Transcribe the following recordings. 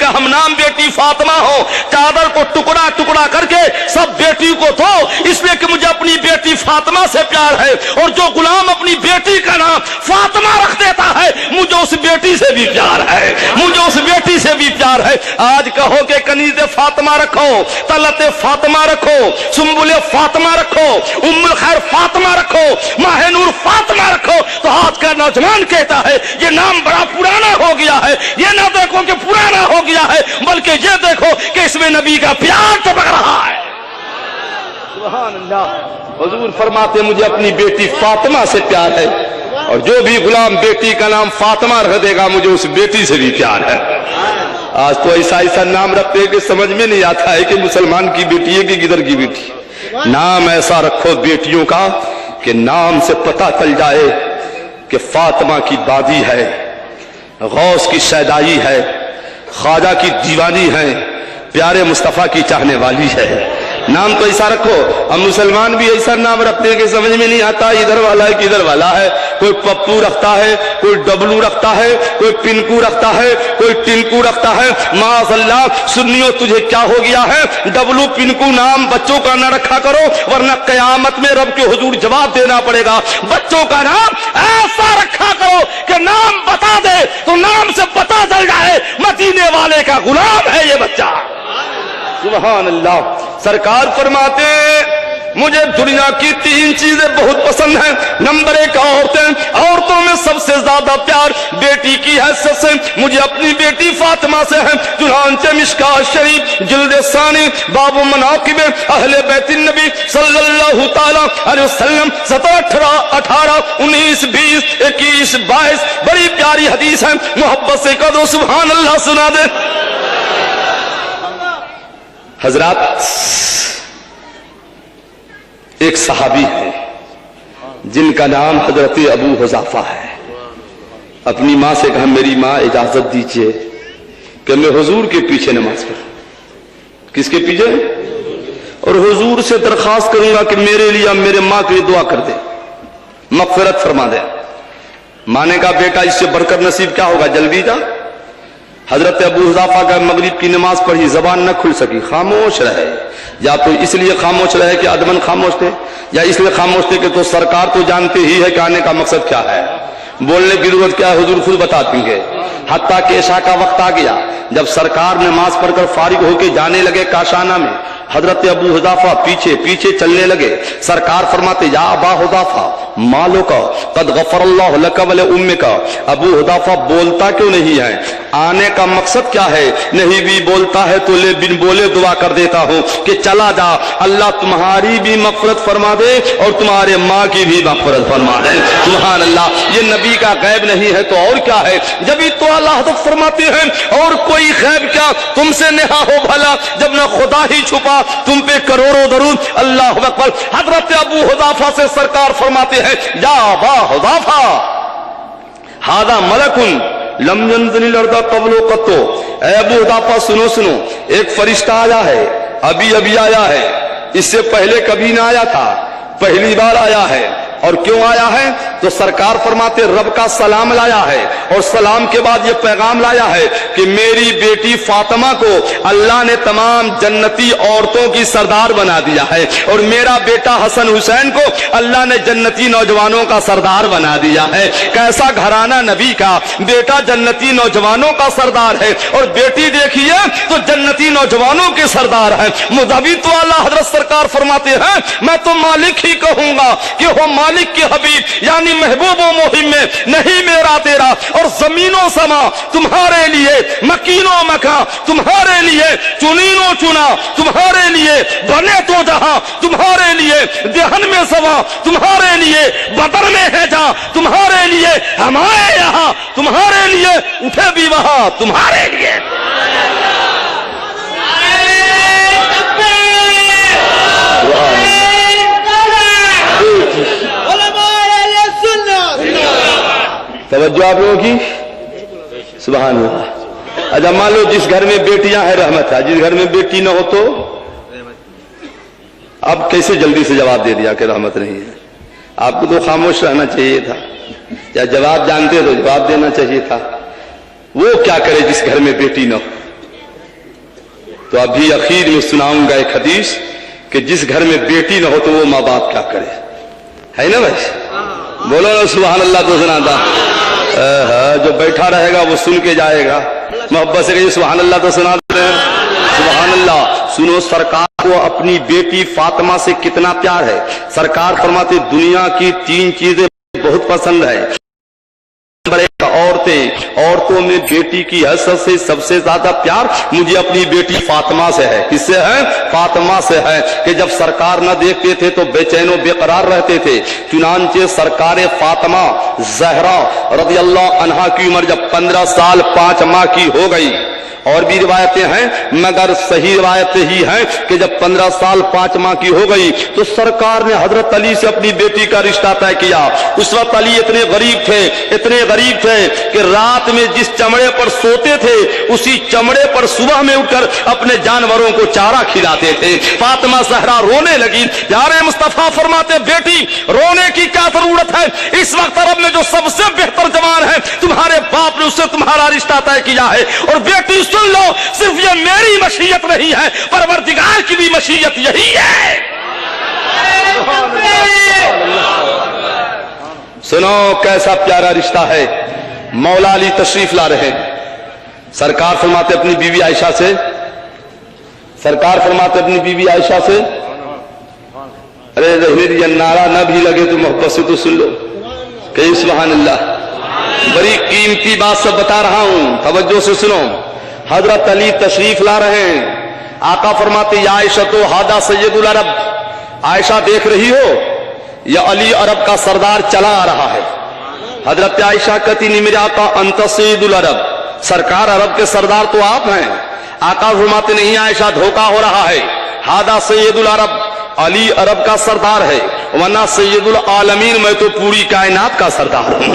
का हम नाम बेटी फातिमा हो, चादर को टुकड़ा टुकड़ा करके सब बेटी को दो, इसलिए कि मुझे अपनी बेटी फातिमा से प्यार है। और जो गुलाम अपनी बेटी का नाम फातिमा रख देता है, मुझे उस बेटी से भी प्यार है, मुझे उस बेटी से भी प्यार है। आज कहो कि कनीज़े फातिमा रखो, तलते फातिमा रखो, सुम्बुले फातिमा रखो, उम्मुल खैर फातिमा रखो, माह नूर फातिमा रखो, तो आज का नौजवान कहता है ये नाम बड़ा पुराना हो गया है। ये ना देखो कि पुराना हो गया है, बल्कि ये देखो कि इसमें नबी का प्यार टपक रहा है। सुभान अल्लाह। हुजूर फरमाते मुझे अपनी बेटी फातिमा से प्यार है, और जो भी गुलाम बेटी का नाम फातिमा रख देगा, मुझे उस बेटी से भी प्यार है। आज तो ऐसा ऐसा नाम रखते हैं कि समझ में नहीं आता है कि मुसलमान की बेटी है कि किधर की बेटी। नाम ऐसा रखो बेटियों का कि नाम से पता चल जाए कि फातिमा की दादी है, गौस की शैदाई है, ख्वाजा की दीवानी है, प्यारे मुस्तफा की चाहने वाली है। नाम तो ऐसा रखो। हम मुसलमान भी ऐसा नाम रखते हैं कि समझ में नहीं आता इधर वाला है किधर वाला है। कोई पप्पू रखता है, कोई डबलू रखता है, कोई पिनकू रखता है, कोई टिनकू रखता है। माज़अल्लाह सुन्नियों तुझे क्या हो गया है, डबलू पिनकू नाम बच्चों का न रखा करो, वरना कयामत में रब के हुजूर जवाब देना पड़ेगा। बच्चों का नाम ऐसा रखा करो कि नाम बता दे तो नाम से पता चल जाए मदीने वाले का गुलाम है ये बच्चा। सुभान अल्लाह। सरकार फरमाते मुझे दुनिया की 3 चीजें बहुत पसंद हैं। नंबर 1 औरतें, औरतों में सबसे ज्यादा प्यार बेटी की हैसियत से मुझे अपनी बेटी फातिमा से है। चुनांचे मिशकात शरीफ जिल्द सानी बाबू मनाकिब अहले बैतिन नबी सल्लल्लाहु ताला अलैहि वसल्लम 17, 18, 19, 20, 21, 22 बड़ी प्यारी हदीस है। मोहब्बत से कह दो सुभान अल्लाह, सुना दे। हजरात, एक सहाबी है जिनका नाम हजरत अबू हुज़ाफा है। अपनी मां से कहा मेरी मां इजाजत दीजिए कि मैं हुजूर के पीछे नमाज पढ़ूं। किसके पीछे? और हुजूर से दरखास्त करूंगा कि मेरे लिए, मेरे मां के लिए दुआ कर दे, मग़फ़िरत फरमा दे। माने का बेटा इससे बढ़कर नसीब क्या होगा, जल्दी जा। हजरत अबू हुज़ाफा का मगरिब की नमाज पढ़ी, जबान न खुल सकी, खामोश रहे। या तो इसलिए खामोश रहे कि अदमन खामोश थे, या इसलिए खामोश थे कि तो सरकार तो जानते ही है कि आने का मकसद क्या है, बोलने की जरूरत क्या है, हुजूर खुद बताती है। हत्ता कि इशा का वक्त आ गया, जब सरकार नमाज पढ़कर फारिग होकर जाने लगे काशाना में, हजरत अबू हुज़ाफा पीछे पीछे चलने लगे। सरकार फरमाते या अबा हुज़ाफा मालो का कद गफरल्लाहु लका व उम्मिका। अबू हुज़ाफा बोलता क्यों नहीं है, आने का मकसद क्या है? नहीं भी बोलता है तो ले बिन बोले दुआ कर देता हूं कि चला जा, अल्लाह तुम्हारी भी मग़फ़िरत फरमा दे और तुम्हारे माँ की भी मग़फ़िरत फरमा दे। सुभान अल्लाह। ये नबी का गैब नहीं है तो और क्या है? जब ही तो अल्लाह तक फरमाते हैं और कोई गैब क्या तुमसे नेहा हो भला, जब न खुदा ही छुपा तुम पे करोड़ों दरूद। अल्लाह अकबर। हजरत अबू हुज़ाफा से सरकार फरमाते हैं या अबा हुज़ाफा हादा मलकुन लम यंज़िल अर्दा क़ब्लो क़त्तो। ऐ अबू हुज़ाफा सुनो सुनो, एक फरिश्ता आया है, अभी अभी आया है, इससे पहले कभी ना आया था, पहली बार आया है। और क्यों आया है? तो सरकार फरमाते रब का सलाम लाया है, और सलाम के बाद ये पैगाम लाया है कि मेरी बेटी फातिमा को अल्लाह ने तमाम जन्नती औरतों की सरदार बना दिया है, और मेरा बेटा हसन हुसैन को अल्लाह ने जन्नती नौजवानों का सरदार बना दिया है। कैसा घराना नबी का, बेटा जन्नती नौजवानों का सरदार है, और बेटी देखिए तो जन्नती नौजवानों के सरदार है। मुदबी तो अल्लाह हजरत सरकार फरमाते हैं मैं तो मालिक ही कहूंगा कि हो मालिक के हबीब, यानी महबूब व मुहिम में नहीं मेरा तेरा, और जमीनों समा तुम्हारे लिए, मकीनों मका तुम्हारे लिए, चुनीनो चुना तुम्हारे लिए, बने तो जहां तुम्हारे लिए, देहन में सवा तुम्हारे लिए, बदर में है जहां तुम्हारे लिए, हमारे यहां तुम्हारे लिए, उठे भी वहां तुम्हारे लिए। तवज्जो आप लोगों की, सुभान अल्लाह। अच्छा मान लो जिस घर में बेटियां हैं रहमत है, जिस घर में बेटी न हो तो अब कैसे जल्दी से जवाब दे दिया कि रहमत नहीं है? आपको तो खामोश रहना चाहिए था, या जवाब जानते तो जवाब देना चाहिए था। वो क्या करे जिस घर में बेटी न हो? तो अभी आखिर में सुनाऊंगा एक हदीस कि जिस घर में बेटी न हो तो वो माँ बाप क्या करे, है ना भाई? बोलो ना सुभान अल्लाह तो सुनाता। जो बैठा रहेगा वो सुन के जाएगा, मोहब्बत से कहिए सुभान अल्लाह तो सुना दे। सुभान अल्लाह। सुनो, सरकार को अपनी बेटी फातिमा से कितना प्यार है। सरकार फरमाते दुनिया की 3 चीजें बहुत पसंद है। औरतों में बेटी की हसरत से सबसे ज्यादा प्यार मुझे अपनी बेटी फातिमा से है। किससे है? फातिमा से है कि जब सरकार न देखते थे तो बेचैनो बेकरार रहते थे। चुनांचे सरकार फातिमा ज़हरा रज़ियल्लाहु अन्हा की उम्र जब 15 साल 5 माह की हो गई, और भी रिवायतें हैं मगर सही रिवायत ही है कि जब 15 साल 5 माह की हो गई तो सरकार ने हजरत अली से अपनी बेटी का रिश्ता तय किया। उस वक्त अली इतने गरीब थे कि रात में जिस चमड़े पर सोते थे उसी चमड़े पर सुबह में उठकर अपने जानवरों को चारा खिलाते थे। फातिमा ज़हरा रोने लगी। यारे मुस्तफा फरमाते बेटी रोने की क्या जरूरत है, इस वक्त अरब में जो सबसे बेहतर जवान है तुम्हारे बाप ने उससे तुम्हारा रिश्ता तय किया है। और बेटी सुन लो, सिर्फ ये मेरी मशीयत नहीं है, परवरदिगार की भी मशीयत यही है। सुनो कैसा प्यारा रिश्ता है। मौला अली तशरीफ ला रहे हैं। सरकार फरमाते अपनी बीवी आयशा से, अरे रहने दीजिए, नारा न भी लगे तो मोहब्बत से तो सुन लो, कहीं सुभान अल्लाह। बड़ी कीमती बात सब बता रहा हूं, तवज्जो से सुनो। हजरत अली तशरीफ ला रहे हैं। आका फरमाते या आयशा तो हादा सैयदुल अरब, आयशा देख रही हो या अली अरब का सरदार चला आ रहा है। हजरत आयशा कहती नहीं मेरे आका अंत सैयदुल अरब, सरकार अरब के सरदार तो आप हैं। आका फरमाते नहीं आयशा धोखा हो रहा है, हादा सैयदुल अरब, अली अरब का सरदार है, वरना सैयदुल आलमीन मैं तो पूरी कायनात का सरदार हूं,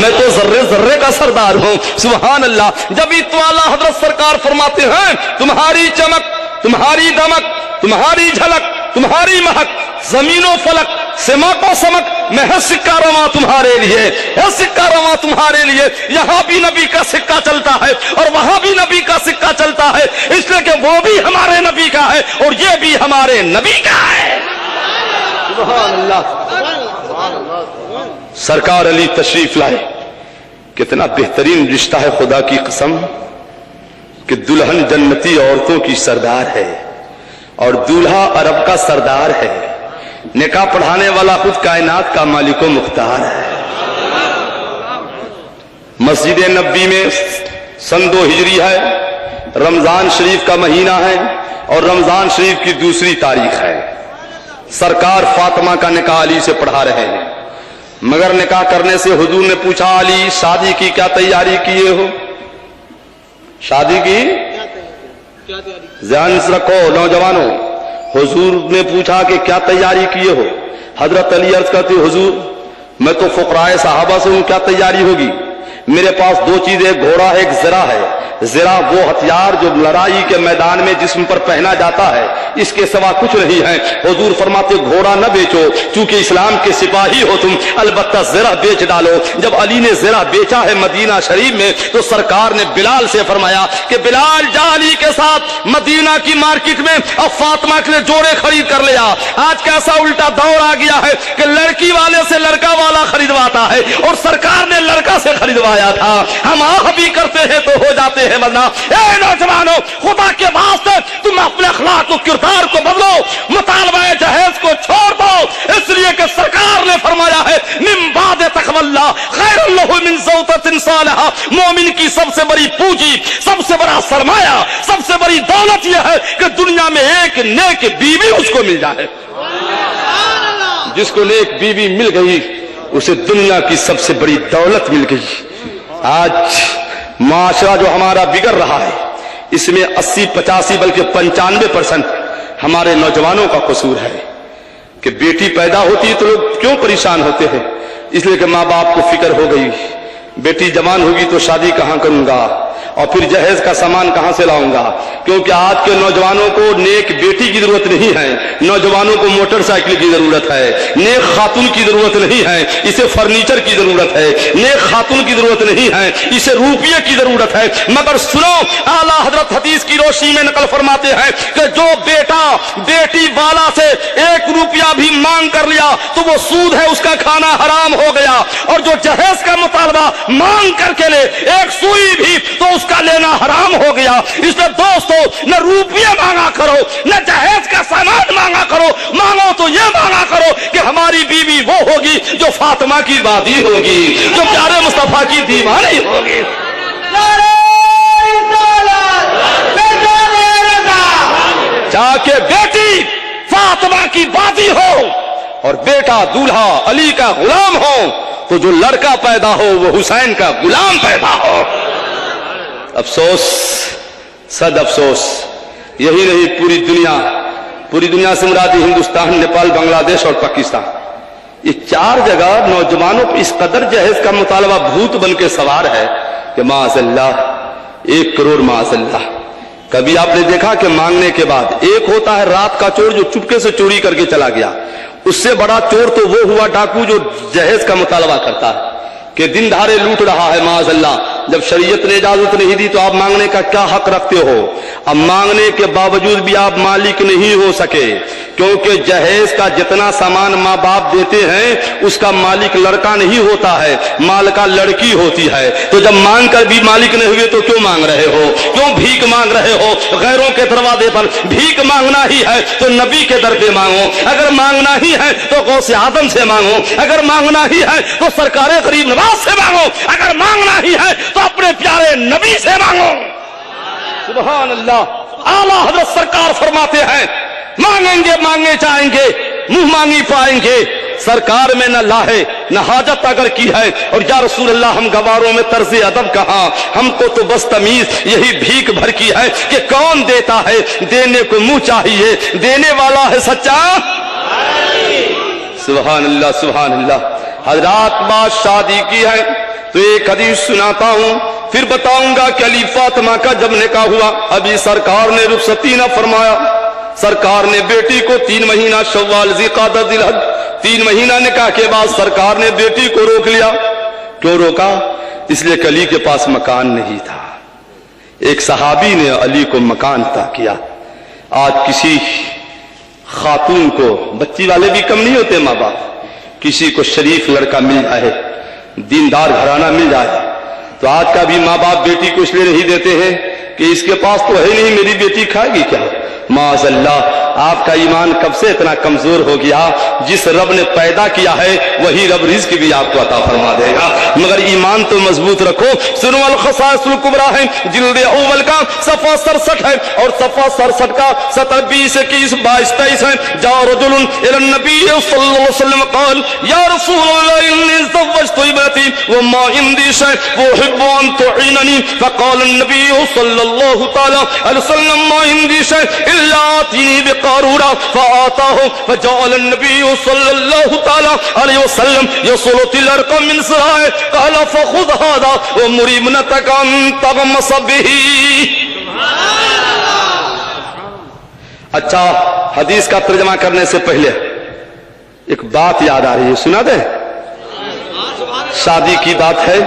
मैं तो जर्रे जर्रे का सरदार हूं। सुभान अल्लाह। जब इतवाला हजरत सरकार फरमाते हैं तुम्हारी चमक, तुम्हारी दमक, तुम्हारी झलक, तुम्हारी महक, जमीनों फलक सिमा को समक, मैं है सिक्का रवा तुम्हारे लिए, है सिक्का रवा तुम्हारे लिए। यहां भी नबी का सिक्का चलता है और वहां भी नबी का सिक्का चलता है, इसलिए कि वो भी हमारे नबी का है और ये भी हमारे नबी का है। सुभान अल्लाह। सरकार अली तशरीफ लाए। कितना बेहतरीन रिश्ता है, खुदा की कसम कि दुल्हन जन्नती औरतों की सरदार है और दूल्हा अरब का सरदार है। निकाह पढ़ाने वाला खुद कायनात का मालिको मुख्तार है। मस्जिद नबी में सन 2 हिजरी है, रमजान शरीफ का महीना है और रमजान शरीफ की 2 तारीख है। सरकार फातिमा का निकाह अली से पढ़ा रहे हैं, मगर निकाह करने से हुजूर ने पूछा अली शादी की क्या तैयारी किए हो? शादी की ध्यान से रखो नौजवानों। हुजूर ने पूछा कि क्या तैयारी किए हो? हजरत अली अर्ज करते हुजूर मैं तो फुकराए साहबा से हूं, क्या तैयारी होगी? मेरे पास 2 चीजें, एक घोड़ा है एक ज़रा है। ज़रा वो हथियार जो लड़ाई के मैदान में जिस्म पर पहना जाता है, इसके सिवा कुछ नहीं है। हुजूर फरमाते घोड़ा न बेचो, चूंकि इस्लाम के सिपाही हो तुम, अलबत्ता ज़रा बेच डालो। जब अली ने ज़रा बेचा है मदीना शरीफ में तो सरकार ने बिलाल से फरमाया कि बिलाल जा अली के साथ मदीना की मार्केट में अब फातिमा के लिए जोड़े खरीद कर ले आ। आज कैसा उल्टा दौर आ गया है कि लड़की वाले से लड़का वाला खरीदवाता है और सरकार ने लड़का से खरीदवाया था। हम आह भी करते हैं तो हो जाते हैं वरना। ए नौजवानों, खुदा के वास्ते तुम अपने अखलाक और किरदार को बदलो, मुतालबा जहेज को छोड़ दो, इसलिए कि सरकार ने फरमाया है मिन बाद तक़वल्ला खैरुल लहु मिन ज़ौजतिन सालिहा। मोमिन की सबसे बड़ी पूंजी, सबसे बड़ा सरमाया, सबसे बड़ी दौलत यह है कि दुनिया में एक नेक बीवी उसको मिल जाए। जिसको नेक बीवी मिल गई उसे दुनिया की सबसे बड़ी दौलत मिल गई। आज माशरा जो हमारा बिगड़ रहा है इसमें 80-85 बल्कि 95% हमारे नौजवानों का कसूर है कि बेटी पैदा होती है तो लोग क्यों परेशान होते हैं? इसलिए कि माँ बाप को फिक्र हो गई, बेटी जवान होगी तो शादी कहां करूंगा और फिर जहेज का सामान कहां से लाऊंगा। क्योंकि आज के नौजवानों को नेक बेटी की जरूरत नहीं है, नौजवानों को मोटरसाइकिल की जरूरत है। नेक खातून की जरूरत नहीं है, इसे फर्नीचर की जरूरत है। नेक खातून की जरूरत नहीं है, इसे रुपये की जरूरत है। मगर सुनो, आला हजरत हदीस की रोशनी रोशनी में नकल फरमाते हैं कि जो बेटा बेटी वाला से 1 रुपया भी मांग कर लिया तो वो सूद है, उसका खाना हराम हो गया। और जो जहेज का मुतालबा मांग करके ले 1 सुई भी तो उसका लेना हराम हो गया। इसलिए दोस्तों, न रुपया मांगा करो, न जहेज का सामान मांगा करो, मांगो तो ये मांगा करो कि हमारी बीवी वो होगी जो फातिमा की वादी होगी, जो प्यारे मुस्तफा की दीवानी होगी। जाके बेटी फातिमा की वादी हो और बेटा दूल्हा अली का गुलाम हो, तो जो लड़का पैदा हो वो हुसैन का गुलाम पैदा हो। अफसोस, सद अफसोस, यही नहीं पूरी दुनिया से मुराद हिंदुस्तान, नेपाल, बांग्लादेश और पाकिस्तान, ये 4 जगह नौजवानों पर इस कदर जहेज का मुतालबा भूत बन के सवार है कि माज़अल्लाह 1 करोड़ माज़अल्लाह। कभी आपने देखा कि मांगने के बाद एक होता है रात का चोर जो चुपके से चोरी करके चला गया, उससे बड़ा चोर तो वो हुआ डाकू जो जहेज का मुतालबा करता है कि दिन धारे लूट रहा है माज़अल्लाह। जब शरीयत ने इजाजत नहीं दी तो आप मांगने का क्या हक रखते हो? अब मांगने के बावजूद भी आप मालिक नहीं हो सके, क्योंकि जहेज का जितना सामान माँ बाप देते हैं उसका मालिक लड़का नहीं होता है, मालिका लड़की होती है। तो जब मांग कर भी मालिक नहीं हुए तो क्यों मांग रहे हो? क्यों भीख मांग रहे हो? गैरों के दरवाजे पर भीख मांगना ही है तो नबी के दर पे मांगो, अगर मांगना ही है तो गौसे आदम से मांगो, अगर मांगना ही है तो सरकारे गरीब नवाज से मांगो, अगर मांगना ही है तो अपने प्यारे नबी से मांगो। सुभान अल्लाह। आला हज़रत सरकार फरमाते हैं, मांगेंगे मांगे जाएंगे, मुंह मांगी पाएंगे। सरकार में न लाहे न हाजत अगर की है, और या रसूल अल्लाह हम गवारों में तर्ज़े अदब कहाँ, हमको तो बस तमीज यही भीख भर की है कि कौन देता है, देने को मुंह चाहिए, देने वाला है सच्चा। सुभान अल्लाह, सुभान अल्लाह। हज़रात बात शादी की है तो एक हदीस सुनाता हूं, फिर बताऊंगा कि अली फातिमा का जब निकाह हुआ, अभी सरकार ने रुखसती न फरमाया। सरकार ने बेटी को 3 महीना शव्वाल, ज़िक़ादा, ज़िलहज, 3 महीना निकाह के बाद सरकार ने बेटी को रोक लिया। क्यों रोका? इसलिए कि अली के पास मकान नहीं था। एक सहाबी ने अली को मकान अता किया। आज किसी खातून को, बच्ची वाले भी कम नहीं होते माँ बाप, किसी को शरीफ लड़का मिल जाए, दीनदार घराना मिल जाए, तो आज का भी माँ बाप बेटी को इसलिए नहीं देते हैं कि इसके पास तो है नहीं, मेरी बेटी खाएगी क्या? माज़अल्लाह, आपका ईमान कब से इतना कमजोर हो गया? जिस रब ने पैदा किया है वही रब रिज़्क भी आपको अता फरमा देगा, मगर ईमान तो मजबूत रखो। सुनो, अल खसाइसुल कुबरा है, जिल्द अव्वल का सफ़ा 67 है और सफ़ा 67 का 17, 20, 21, 22, 23 है। जा रजुलुन इलन नबी सल्लल्लाहु अलैहि वसल्लम क़ाल या रसूलल्लाह इन्नी ज़व्वजतु इबनती व मा इंदी शै व उहिब्बु अन तुईननी फ़क़ाल नबी सल्लल्लाहु तआला अलैहि वसल्लम मा इंदी शै इल्ला आतीनी बिक़ारूरा फ़आताहु फ़जअल नबी सल्लल्लाहु तआला अलैहि वसल्लम यसलु तिलरक़म मिन सराय क़ाल फ़ख़ुज़ हाज़ा व मुरी इब्नतक अन तग़मस बिही। अच्छा, हदीस का तर्जुमा करने से पहले एक बात याद आ रही है, सुना दे। शादी की बात है।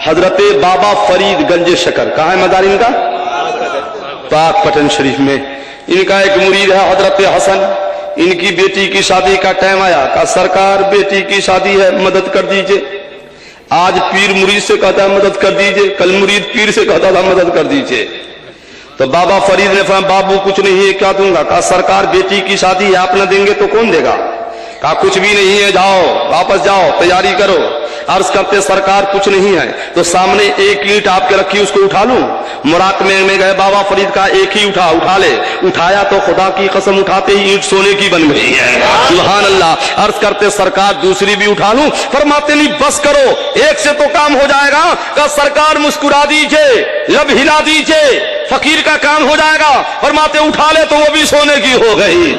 हजरत बाबा फरीद गंज शकर, कहाँ है मज़ार इनका? पाक पटन शरीफ में। इनका एक मुरीद है हजरत हसन, इनकी बेटी की शादी का टाइम आया, कहा सरकार बेटी की शादी है, मदद कर दीजिए। आज पीर मुरीद से कहता है मदद कर दीजिए, कल मुरीद पीर से कहता था मदद कर दीजिए। तो बाबा फरीद ने कहा बाबू कुछ नहीं है, क्या दूंगा? कहा सरकार बेटी की शादी है, आप न देंगे तो कौन देगा? कहा कुछ भी नहीं है, जाओ वापस जाओ, तैयारी करो। अर्ज करते सरकार कुछ नहीं है, तो सामने एक ईंट आपके रखी, उसको उठा लूं? मुराकमे में गए, बाबा फरीद का एक ही उठा ले। उठाया तो खुदा की कसम उठाते ही ईंट सोने की बन गई है। सुभान अल्लाह। अर्ज करते सरकार दूसरी भी उठा लूं? फरमाते नहीं बस करो, एक से तो काम हो जाएगा। का सरकार मुस्कुरा दीजिए, लब हिला दीजिए, फकीर का काम हो जाएगा। फरमाते उठा ले तो वो भी सोने की हो गई।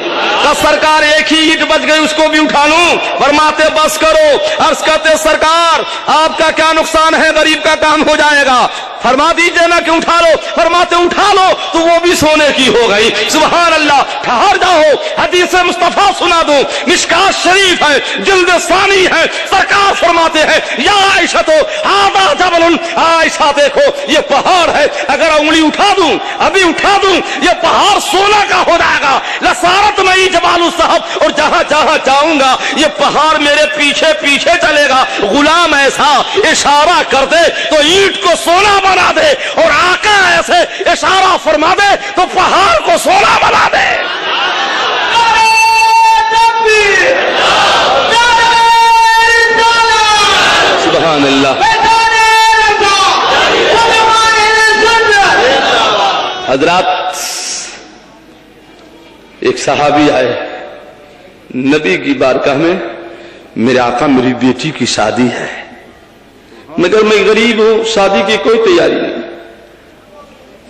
तो सरकार एक ही ईंट बच गई, उसको भी उठा लूं? फरमाते बस करो। अर्ज करते सरकार आपका क्या नुकसान है, गरीब का काम हो जाएगा। फरमा दीजिए ना कि उठा लो। फरमाते उठा लो तो वो भी सोने की हो गई। सुभान अल्लाह। ठहर जाओ, हदीस मुस्तफा सुना दूं, मिशकात शरीफ है, जिल्द सानी है। सरकार फरमाते हैं या आयशा तो हादा जबलुन, आयशा देखो ये पहाड़ है, अगर उंगली उठा दूं, अभी उठा दूं, ये पहाड़ सोना का हो जाएगा। लसारत नहीं जबालू साहब, और जहां जहां जाऊंगा ये पहाड़ मेरे पीछे पीछे चलेगा। गुलाम ऐसा इशारा कर दे तो ईंट को सोना बना दे, और आका ऐसे इशारा फरमा दे तो पहाड़ को सोना बना दे। सुभान अल्लाह। हजरात, एक सहाबी आए नबी की बारगाह में, मेरे आका मेरी बेटी की शादी है, मगर मैं गरीब हूं, शादी की कोई तैयारी नहीं।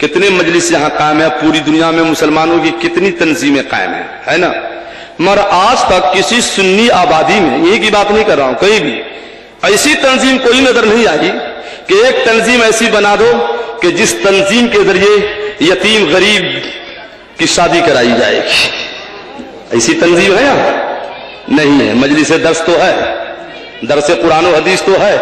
कितने मजलिस यहां कायम है, पूरी दुनिया में मुसलमानों की कितनी तंजीमें कायम है ना, मगर आज तक किसी सुन्नी आबादी में, ये की बात नहीं कर रहा हूं, कहीं भी ऐसी तंजीम कोई नजर नहीं आई कि एक तंजीम ऐसी बना दो कि जिस तंजीम के जरिए यतीम गरीब की शादी कराई जाएगी। ऐसी तंजीम है या नहीं है? मजलिस दर्स तो है, दर्स कुरान और हदीस तो है,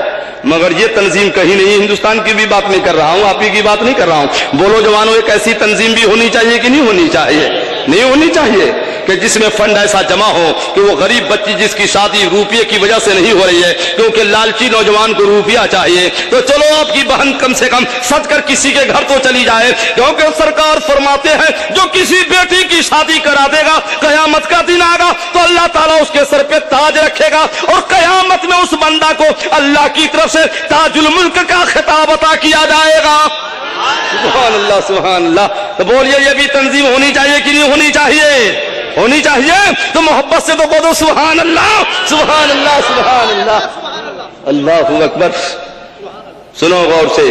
मगर ये तंजीम कहीं नहीं। हिंदुस्तान की भी बात नहीं कर रहा हूं, आप ही की बात नहीं कर रहा हूं। बोलो जवानों, एक ऐसी तंजीम भी होनी चाहिए कि नहीं होनी चाहिए? नहीं होनी चाहिए कि जिसमें फंड ऐसा जमा हो कि वो गरीब बच्ची जिसकी शादी रुपये की वजह से नहीं हो रही है, क्योंकि लालची नौजवान को रुपया चाहिए, तो चलो आपकी बहन कम से कम सच कर किसी के घर तो चली जाए। क्योंकि सरकार फरमाते हैं जो किसी बेटी की शादी करा देगा, कयामत का दिन आएगा तो अल्लाह ताला उसके सर पे ताज रखेगा, और कयामत में उस बंदा को अल्लाह की तरफ से ताजुल मुल्क का खिताब अता किया जाएगा। सुभान अल्लाह, सुभान अल्लाह। तो बोलिए ये भी तंजीम होनी चाहिए कि नहीं होनी चाहिए? होनी चाहिए। तो मोहब्बत से तो बोलो सुभान अल्लाह, सुभान अल्लाह, सुभान अल्लाह, अल्लाहू अकबर। सुनो गौर से,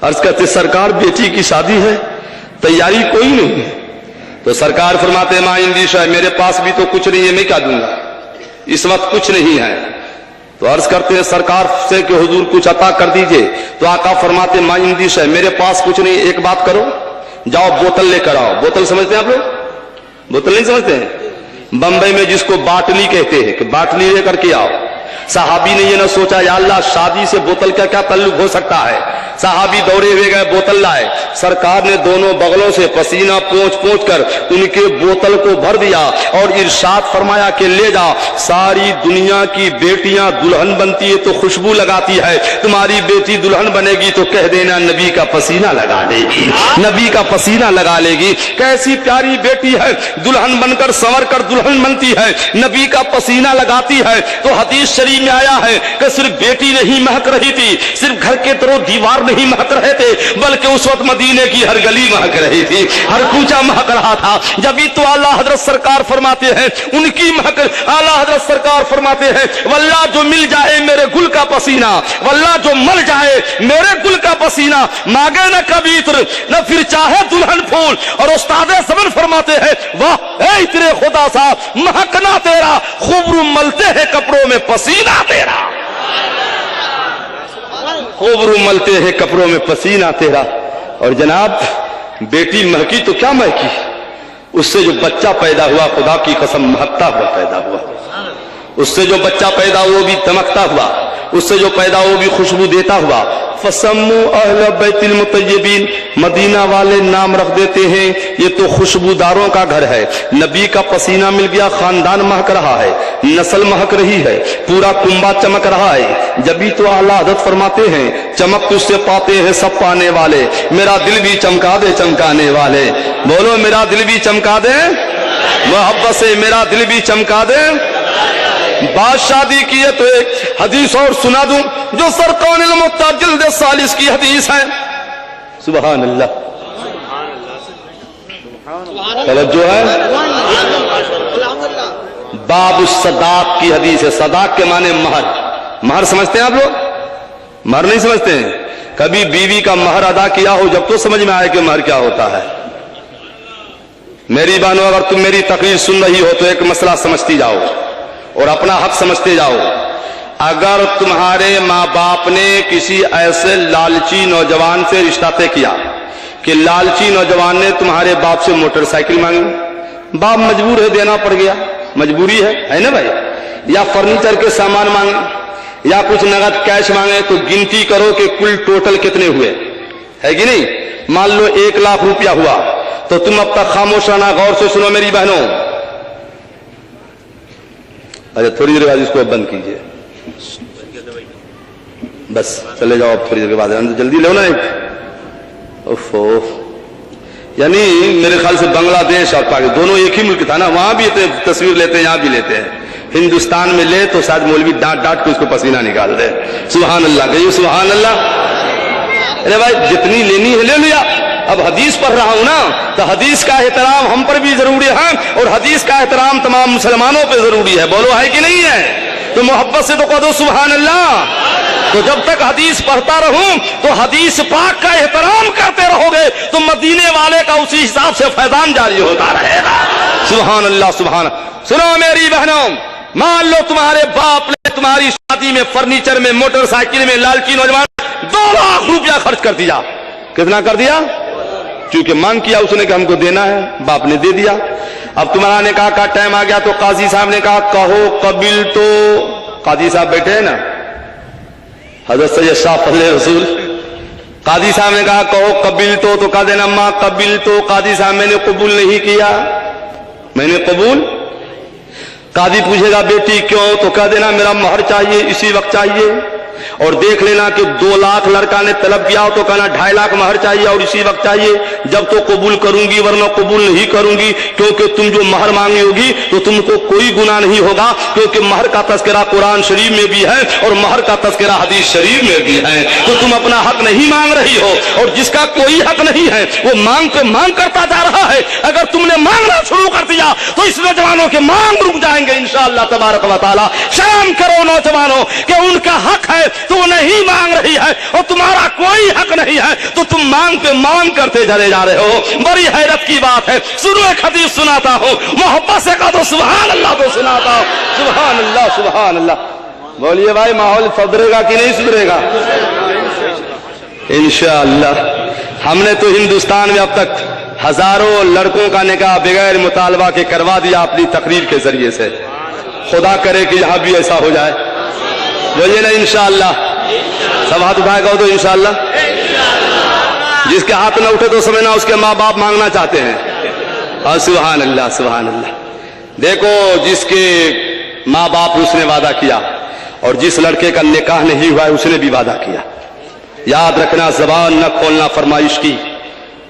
अर्ज करते सरकार बेटी की शादी है, तैयारी कोई नहीं है, तो सरकार फरमाते मां इंदी शाह, मेरे पास भी तो कुछ नहीं है, मैं क्या दूंगा, इस वक्त कुछ नहीं है। तो अर्ज करते हैं सरकार से कि हुजूर कुछ अता कर दीजिए। तो आका फरमाते मां इंदी शाह, मेरे पास कुछ नहीं, एक बात करो, जाओ बोतल लेकर आओ। बोतल समझते हैं आप लोग? बोतल नहीं समझते हैं? बंबई में जिसको बाटली कहते हैं कि बाटली लेकर के आओ। सहाबी ने ये ना सोचा या अल्लाह शादी से बोतल का क्या ताल्लुक हो सकता है। सहाबी दौड़े हुए गए, बोतल लाए। सरकार ने दोनों बगलों से पसीना पोंछ पोंछ कर उनके बोतल को भर दिया और इरशाद फरमाया कि ले जा, सारी दुनिया की बेटियां दुल्हन बनती है तो खुशबू लगाती है, तुम्हारी बेटी दुल्हन बनेगी तो कह देना नबी का पसीना लगा लेगी, नबी का पसीना लगा लेगी। कैसी प्यारी बेटी है, दुल्हन बनकर संवर कर दुल्हन बनती है, नबी का पसीना लगाती है। तो हदीस शरीफ में आया है कि सिर्फ बेटी नहीं महक रही थी, सिर्फ घर के तरो दीवार नहीं महक रहे थे, बल्कि उस वक्त मदीने की हर गली महक रही थी, हर कूचा महक रहा था। जब तो आला हजरत सरकार फरमाते हैं उनकी महक, आला हजरत सरकार फरमाते हैं वल्लाह जो मिल जाए मेरे गुल का पसीना, वल्लाह जो मर जाए मेरे गुल का पसीना, मांगे न कभी इत्र न फिर चाहे दुल्हन फूल। और उस्ताद ज़मान फरमाते हैं वाह ए तेरे खुदा साहब, महकना तेरा, खूबरू मलते हैं कपड़ों में पसीना तेरा, खूबरू मलते हैं कपड़ों में पसीना तेरा। और जनाब बेटी महकी तो क्या महकी, उससे जो बच्चा पैदा हुआ खुदा की कसम महकता हुआ पैदा हुआ, उससे जो बच्चा पैदा हुआ वो भी दमकता हुआ, उससे जो पैदा हुआ वो भी खुशबू देता हुआ। फसम्मू अहल बैतुल मुतय्यबीन, मदीना वाले नाम रख देते हैं ये तो खुशबूदारों का घर है। नबी का पसीना मिल गया, खानदान महक रहा है, नस्ल महक रही है, पूरा कुंबा चमक रहा है। जब तो आला हज़रत फरमाते हैं चमक तुझसे पाते हैं सब पाने वाले, मेरा दिल भी चमका दे चमकाने वाले। बोलो मेरा दिल भी चमका दे, मोहब्बत से मेरा दिल भी चमका दे। बात शादी की है तो एक हदीस और सुना दूं जो सरकानुल मुफ्ता जिल्द 40 की हदीस है। सुभान अल्लाह, तवज्जो है। बाब सदाक की हदीस है। सदाक के माने महर, महर समझते हैं आप लोग? महर नहीं समझते हैं? कभी बीवी का महर अदा किया हो जब तो समझ में आए कि महर क्या होता है। मेरी बहनों, अगर तुम मेरी तकरीर सुन रही हो तो एक मसला समझती जाओ और अपना हक समझते जाओ। अगर तुम्हारे माँ बाप ने किसी ऐसे लालची नौजवान से रिश्ता तय किया कि लालची नौजवान ने तुम्हारे बाप से मोटरसाइकिल मांगी, बाप मजबूर है, देना पड़ गया, मजबूरी है ना भाई, या फर्नीचर के सामान मांगे या कुछ नगद कैश मांगे, तो गिनती करो कि कुल टोटल कितने हुए, है कि नहीं। मान लो 1 लाख रुपया हुआ, तो तुम अब तक खामोश रहना, गौर से सुनो मेरी बहनों। अच्छा, थोड़ी देर बाद इसको बंद कीजिए, बस चले जाओ, अब थोड़ी देर के बाद जल्दी लो ना। ओफो, यानी मेरे ख्याल से बांग्लादेश और पाकिस्तान दोनों एक ही मुल्क था ना, वहां भी तस्वीर लेते हैं, यहां भी लेते हैं। हिंदुस्तान में ले तो शायद मौलवी डांट डांट के उसको पसीना निकाल दे। सुभान अल्लाह, कहिए सुभान अल्लाह। अरे भाई, जितनी लेनी है ले लिया। अब हदीस पढ़ रहा हूं ना, तो हदीस का एहतराम हम पर भी जरूरी है और हदीस का एहतराम तमाम मुसलमानों पे जरूरी है। बोलो है कि नहीं है? तो मोहब्बत से तो कह दो सुभान अल्लाह। तो जब तक हदीस पढ़ता रहूं तो हदीस पाक का एहतराम करते रहोगे तो मदीने वाले का उसी हिसाब से फैजान जारी होता रहेगा। सुभान अल्लाह, सुभान। सुनो मेरी बहनों, मान लो तुम्हारे बाप ने तुम्हारी शादी में, फर्नीचर में, मोटरसाइकिल में लालची नौजवान 2 लाख रुपया खर्च कर दिया। कितना कर दिया? क्योंकि मांग किया उसने कि हमको देना है, बाप ने दे दिया। अब तुम्हारा निकाह का टाइम आ गया तो काजी साहब ने कहा कहो कबिल तो। काजी साहब बैठे हैं ना, हजरत सैयद शाह फजले रसूल। काजी साहब ने कहा कहो कबिल तो कहा देना माँ कबिल तो। काजी साहब मैंने कबूल नहीं किया, मैंने कबूल। काजी पूछेगा बेटी क्यों, तो कह देना मेरा महर चाहिए, इसी वक्त चाहिए। और देख लेना कि 2 लाख लड़का ने तलब किया हो तो कहना 2.5 लाख महर चाहिए और इसी वक्त चाहिए, जब तो कबूल करूंगी वरना कबूल नहीं करूंगी। क्योंकि तुम जो महर मांगी होगी तो तुमको कोई गुनाह नहीं होगा, क्योंकि महर का तस्करा कुरान शरीफ में भी है और महर का तस्करा हदीस शरीफ में भी है। तो तुम अपना हक नहीं मांग रही हो और जिसका कोई हक नहीं है वो मांग पे मांग करता जा रहा है। अगर तुमने मांगना शुरू कर दिया तो इस नौजवानों के मांग रुक जाएंगे इंशाअल्लाह तबारक व तआला। शर्म करो नौजवानों कि उनका हक है तो नहीं मांग रही है और तुम्हारा कोई हक नहीं है तो तुम मांग पे मांग करते चले जा रहे हो। बड़ी हैरत की बात है। सुनो एक हदीस सुनाता हूं, मोहब्बत से कहा तो सुभान अल्लाह तो सुनाता हूं। सुभान अल्लाह, सुभान अल्लाह। बोलिए भाई, माहौल सुधरेगा कि नहीं सुधरेगा? इंशाअल्लाह। हमने तो हिंदुस्तान में अब तक हजारों लड़कों का निकाह बगैर मुतालबा के करवा दिया अपनी तकरीर के जरिए से। खुदा करे कि यहां भी ऐसा हो जाए। बोलिए ना इंशाअल्लाह। सब हाथ उठाएगा तो इंशाअल्लाह। जिसके हाथ न उठे तो समझना उसके माँ बाप मांगना चाहते हैं। और सुभान अल्लाह, सुभान अल्लाह। देखो, जिसके माँ बाप उसने वादा किया और जिस लड़के का निकाह नहीं हुआ है उसने भी वादा किया। याद रखना, जबान न खोलना फरमाइश की,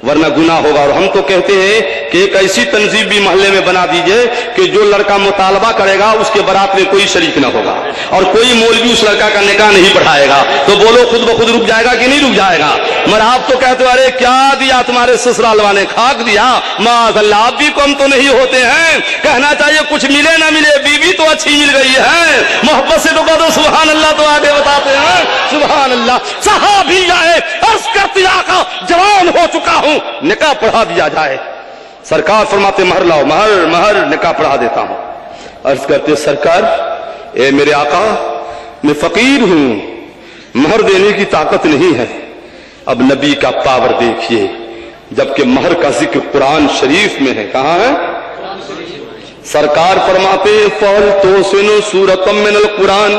वरना गुनाह होगा। और हम तो कहते हैं कि एक ऐसी तंजीम भी मोहल्ले में बना दीजिए कि जो लड़का मुतालबा करेगा उसके बारात में कोई शरीक न होगा और कोई मौलवी उस लड़का का निकाह नहीं पढ़ाएगा। तो बोलो खुद ब खुद रुक जाएगा कि नहीं रुक जाएगा? मगर आप तो कहते हो अरे क्या दिया तुम्हारे ससुराल वाले, खाक दिया। माज़अल्लाह, आप भी कम तो नहीं होते हैं। कहना चाहिए कुछ मिले ना मिले, बीवी तो अच्छी मिल गई है। मोहब्बत से रुका दो सुभान अल्लाह तो आगे बताते हैं। सुभान अल्लाह। सहाबी आए, अर्ज करती आका जवान हो चुका हूं, निकाह पढ़ा दिया जाए। सरकार फरमाते महर लाओ, महर महर, निकाह पढ़ा देता हूं। अर्ज करते सरकार, ए मेरे आका, मैं फकीर हूं, महर देने की ताकत नहीं है। अब नबी का पावर देखिए, जबकि महर का जिक्र कुरान शरीफ में है। कहां है? सरकार फरमाते फल तो सुनो सूरतम मिनल कुरान।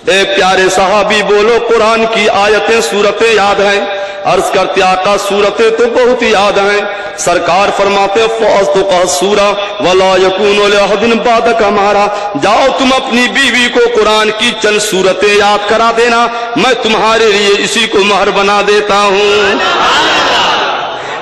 ए प्यारे सहाबी बोलो, कुरान की आयतें सूरतें याद हैं? अर्ज करते आका सूरतें तो बहुत याद हैं। सरकार फरमाते फौज तो कह सूरा वला यकून लहदिन बादक हमारा। जाओ तुम अपनी बीवी को कुरान की चंद सूरतें याद करा देना, मैं तुम्हारे लिए इसी को महर बना देता हूं।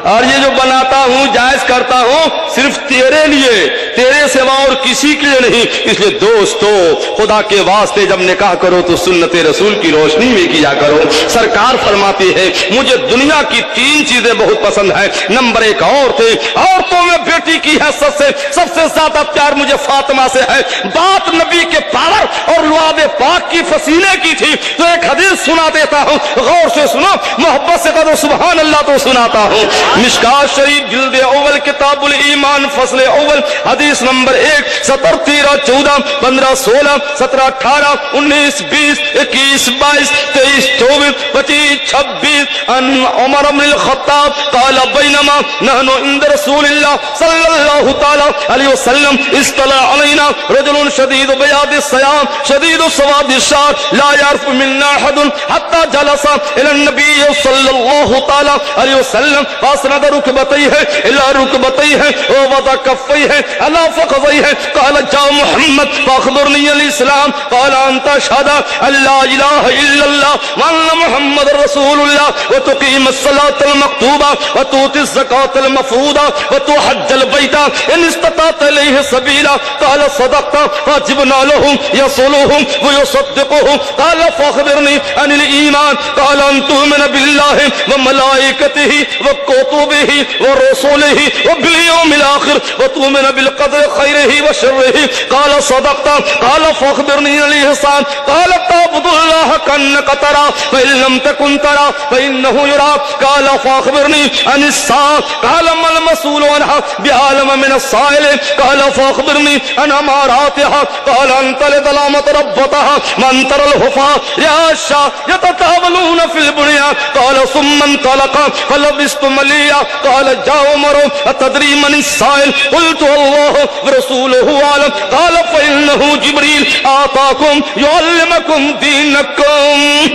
और ये जो बनाता हूं, जायज करता हूं, सिर्फ तेरे लिए, तेरे सिवा और किसी के लिए नहीं। इसलिए दोस्तों, खुदा के वास्ते जब निकाह करो तो सुन्नते रसूल की रोशनी में किया करो। सरकार फरमाती है मुझे दुनिया की 3 चीजें बहुत पसंद है। नंबर 1 औरतों में बेटी की हैसियत से सबसे ज्यादा प्यार मुझे फातिमा से है। बात नबी के पावर और लुआब पाक की फसीले की थी। तो एक हदीस सुना देता हूं, गौर से सुनो, मोहब्बत से कहो सुभान अल्लाह तो सुनाता हूं। मिशकात शरीफ जिल्द अव्वल किताबुल ईमान ایمان فصل اول حدیث نمبر 1 17 13 14 15 16 17 18 19 20 21 22 23 24 25 26 ان عمر بن الخطاب قال بينما نحن عند رسول الله صلى الله تعالى عليه وسلم اطلع علينا رجل شديد بياض الثياب شديد سواد الشعر لا يعرف منا احد حتى جلس الى النبي صلى الله تعالى عليه وسلم فاسند ركبتيه الى ركبتيه ووضع كفيه على فخذيه قال جاء محمد فاخبرني الاسلام قال ان تشهد ان لا اله الا الله وان محمد رسول الله وتقيم الصلاه المكتوبه وتؤتي الزكاه المفروضه وتحج البيت ان استطعت اليه سبيلا قال صدقت فاجبنا له يصله ويصدقه قال فاخبرني عن الايمان قال ان تؤمن بالله وملائكته وكتبه ورسله وباليوم الاخر وتؤمن بالقدر خيره وشره قال صدقت قال فاخبرني عن الاحسان قال تعبد الله كأنك ترى فإن لم تكن ترى فإنه يراك قال فاخبرني عن الساعة قال ما المسؤول عنها بعالم من السائل قال فاخبرني عن أماراتها قال أن تلد الأمة ربتها من ترى الحفاة يعشى يتطاولون في البنيان قال ثم انطلق فلبثت مليا قال جاء عمر أتدري من السائل قلت الله ورسوله أعلم قال فإنه جبريل آتاكم يعلمكم دينكم.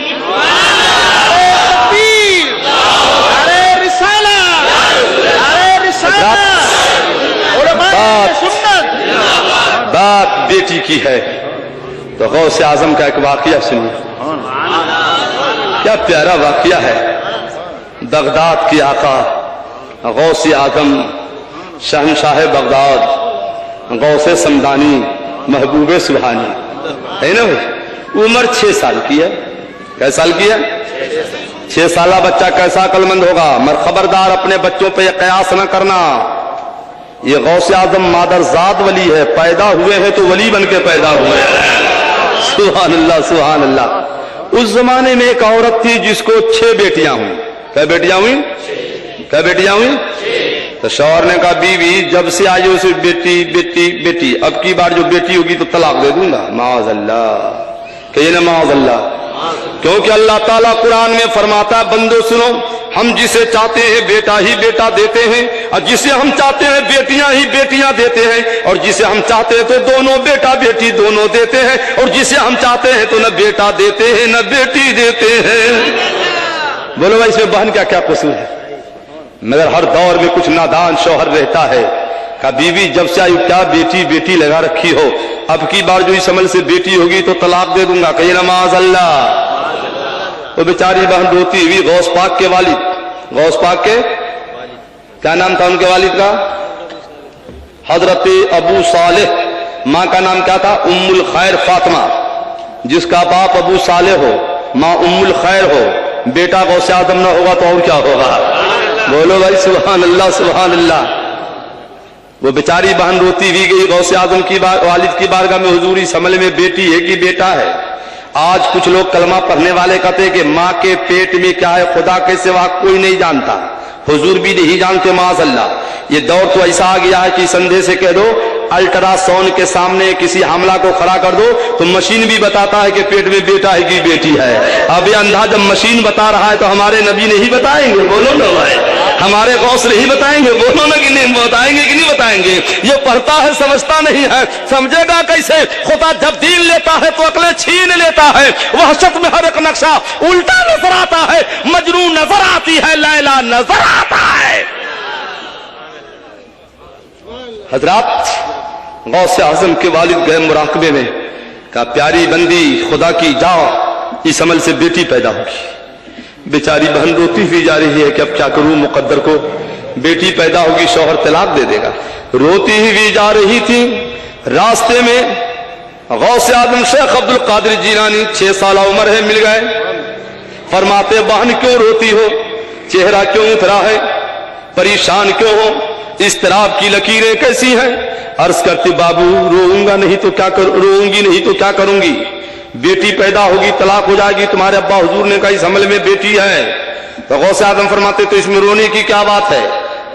بات بیٹی کی ہے تو غوث اعظم کا ایک واقعہ سنیے. کیا پیارا واقعہ ہے. بغداد کی آقا غوث اعظم شہنشاہ بغداد غوث سمدانی محبوب سبحانی ہے نا. عمر 6 سال کی ہے. کئی سال کی ہے؟ 6 سالہ بچہ کیسا عقل مند ہوگا. مگر خبردار اپنے بچوں پہ یہ قیاس نہ کرنا. یہ غوث اعظم مادر ذات ولی ہے. پیدا ہوئے ہیں تو ولی بن کے پیدا ہوئے ہیں. سبحان اللہ سبحان اللہ. اس زمانے میں ایک عورت تھی جس کو 6 بیٹیاں ہوئیں. کیا بیٹیاں ہوئیں؟ کیا بیٹیاں ہوئیں؟ تو شوہر نے کہا بیوی جب سے آئی اسے بیٹی بیٹی بیٹی, اب کی بار جو بیٹی ہوگی تو طلاق دے دوں گا. معاذ اللہ. کہیے نا معاذ اللہ. کیونکہ اللہ تعالیٰ قرآن میں فرماتا ہے بندو سنو, ہم جسے چاہتے ہیں بیٹا ہی بیٹا دیتے ہیں, اور جسے ہم چاہتے ہیں بیٹیاں ہی بیٹیاں دیتے ہیں, اور جسے ہم چاہتے ہیں تو دونوں بیٹا بیٹی دونوں دیتے ہیں, اور جسے ہم چاہتے ہیں تو نہ بیٹا دیتے ہیں نہ بیٹی دیتے ہیں. بولو بھائی اس میں بہن کا کیا قصور ہے. مگر ہر دور میں کچھ نادان شوہر رہتا ہے. کہ بیوی جب سے آئی کیا بیٹی بیٹی لگا رکھی ہو, اب کی بار جو اس عمل سے بیٹی ہوگی تو طلاق دے دوں گا. کہیے نماز اللہ. وہ بیچاری بہن روتی ہوئی غوث پاک کے والد, غوث پاک کے کیا نام تھا ان کے والد کا؟ حضرت ابو صالح. ماں کا نام کیا تھا؟ ام الخیر فاطمہ. جس کا باپ ابو صالح ہو ماں ام الخیر ہو, بیٹا غوث اعظم نہ ہوگا تو اور کیا ہوگا. بولو بھائی سبحان اللہ سبحان اللہ. وہ بیچاری بہن روتی ہوئی گئی غوث اعظم کی والد کی بارگاہ میں, حضور اس عمل میں بیٹی ہے کہ بیٹا ہے؟ آج کچھ لوگ کلمہ پڑھنے والے کہتے ہیں کہ ماں کے پیٹ میں کیا ہے خدا کے سوا کوئی نہیں جانتا, حضور بھی نہیں جانتے. معاذ اللہ. یہ دور تو ایسا آ گیا ہے کہ اس اندھے سے کہہ دو الٹرا ساؤنڈ کے سامنے کسی حاملہ کو کھڑا کر دو تو مشین بھی بتاتا ہے کہ پیٹ میں بیٹا ہے کہ بیٹی ہے. اب یہ اندھا جب مشین بتا رہا ہے تو ہمارے نبی نہیں بتائیں گے؟ بولو نا بھائی. ہمارے غوث نہیں بتائیں گے؟ بولو نا کہ نہیں بتائیں گے کہ نہیں بتائیں گے. یہ پڑھتا ہے سمجھتا نہیں ہے, سمجھے گا کیسے؟ خدا جب دین لیتا ہے تو عقلیں چھین لیتا ہے. وحشت میں ہر ایک نقشہ الٹا نظر آتا ہے, مجنون نظر آتی ہے, لیلا نظر آتا ہے. حضرات غوث اعظم کے والد گئے مراقبے میں, کہا پیاری بندی خدا کی جاؤ اس عمل سے بیٹی پیدا ہوگی. بیچاری بہن روتی ہوئی جا رہی ہے کہ اب کیا کروں, مقدر کو بیٹی پیدا ہوگی شوہر طلاق دے دے گا. روتی ہوئی جا رہی تھی. راستے میں غوث اعظم شیخ عبد القادر جیلانی 6 سالہ عمر ہے مل گئے. فرماتے بہن کیوں روتی ہو, چہرہ کیوں اترا ہے, پریشان کیوں ہو, اضطراب کی لکیریں کیسی ہیں؟ عرض کرتی بابو روؤں گا نہیں تو کیا روؤں گی نہیں تو کیا کروں گی, بیٹی پیدا ہوگی طلاق ہو جائے گی. تمہارے ابا حضور نے کہا اس عمل میں بیٹی ہے. تو غوث اعظم فرماتے تو اس میں رونے کی کیا بات ہے,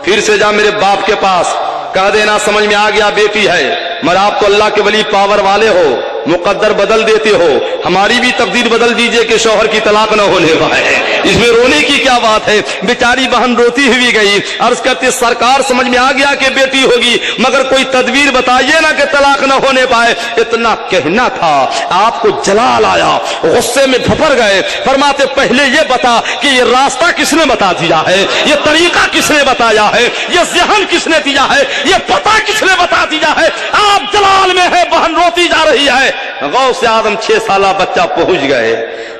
پھر سے جا میرے باپ کے پاس, कह देना समझ में आ गया बेटी है, मगर आप तो अल्लाह के वली पावर वाले हो, मुकद्दर बदल देते हो, हमारी भी तकदीर बदल दीजिए कि शौहर की तलाक न होने पाए। इसमें रोने की क्या बात है? बेचारी बहन रोती हुई गई, अर्ज करती सरकार समझ में आ गया कि बेटी होगी, मगर कोई तदबीर बताइए ना कि तलाक न होने पाए। इतना कहना था, आपको जलाल आया, गुस्से में भपर गए, फरमाते पहले ये बता कि ये रास्ता किसने बता दिया है, ये तरीका किसने बताया है, ये ज़हन किसने दिया है, ये पता किसने बता दिया है? आप जलाल में है, बहन रोती जा रही है। गौसे आदम 6 साला बच्चा पहुंच गए,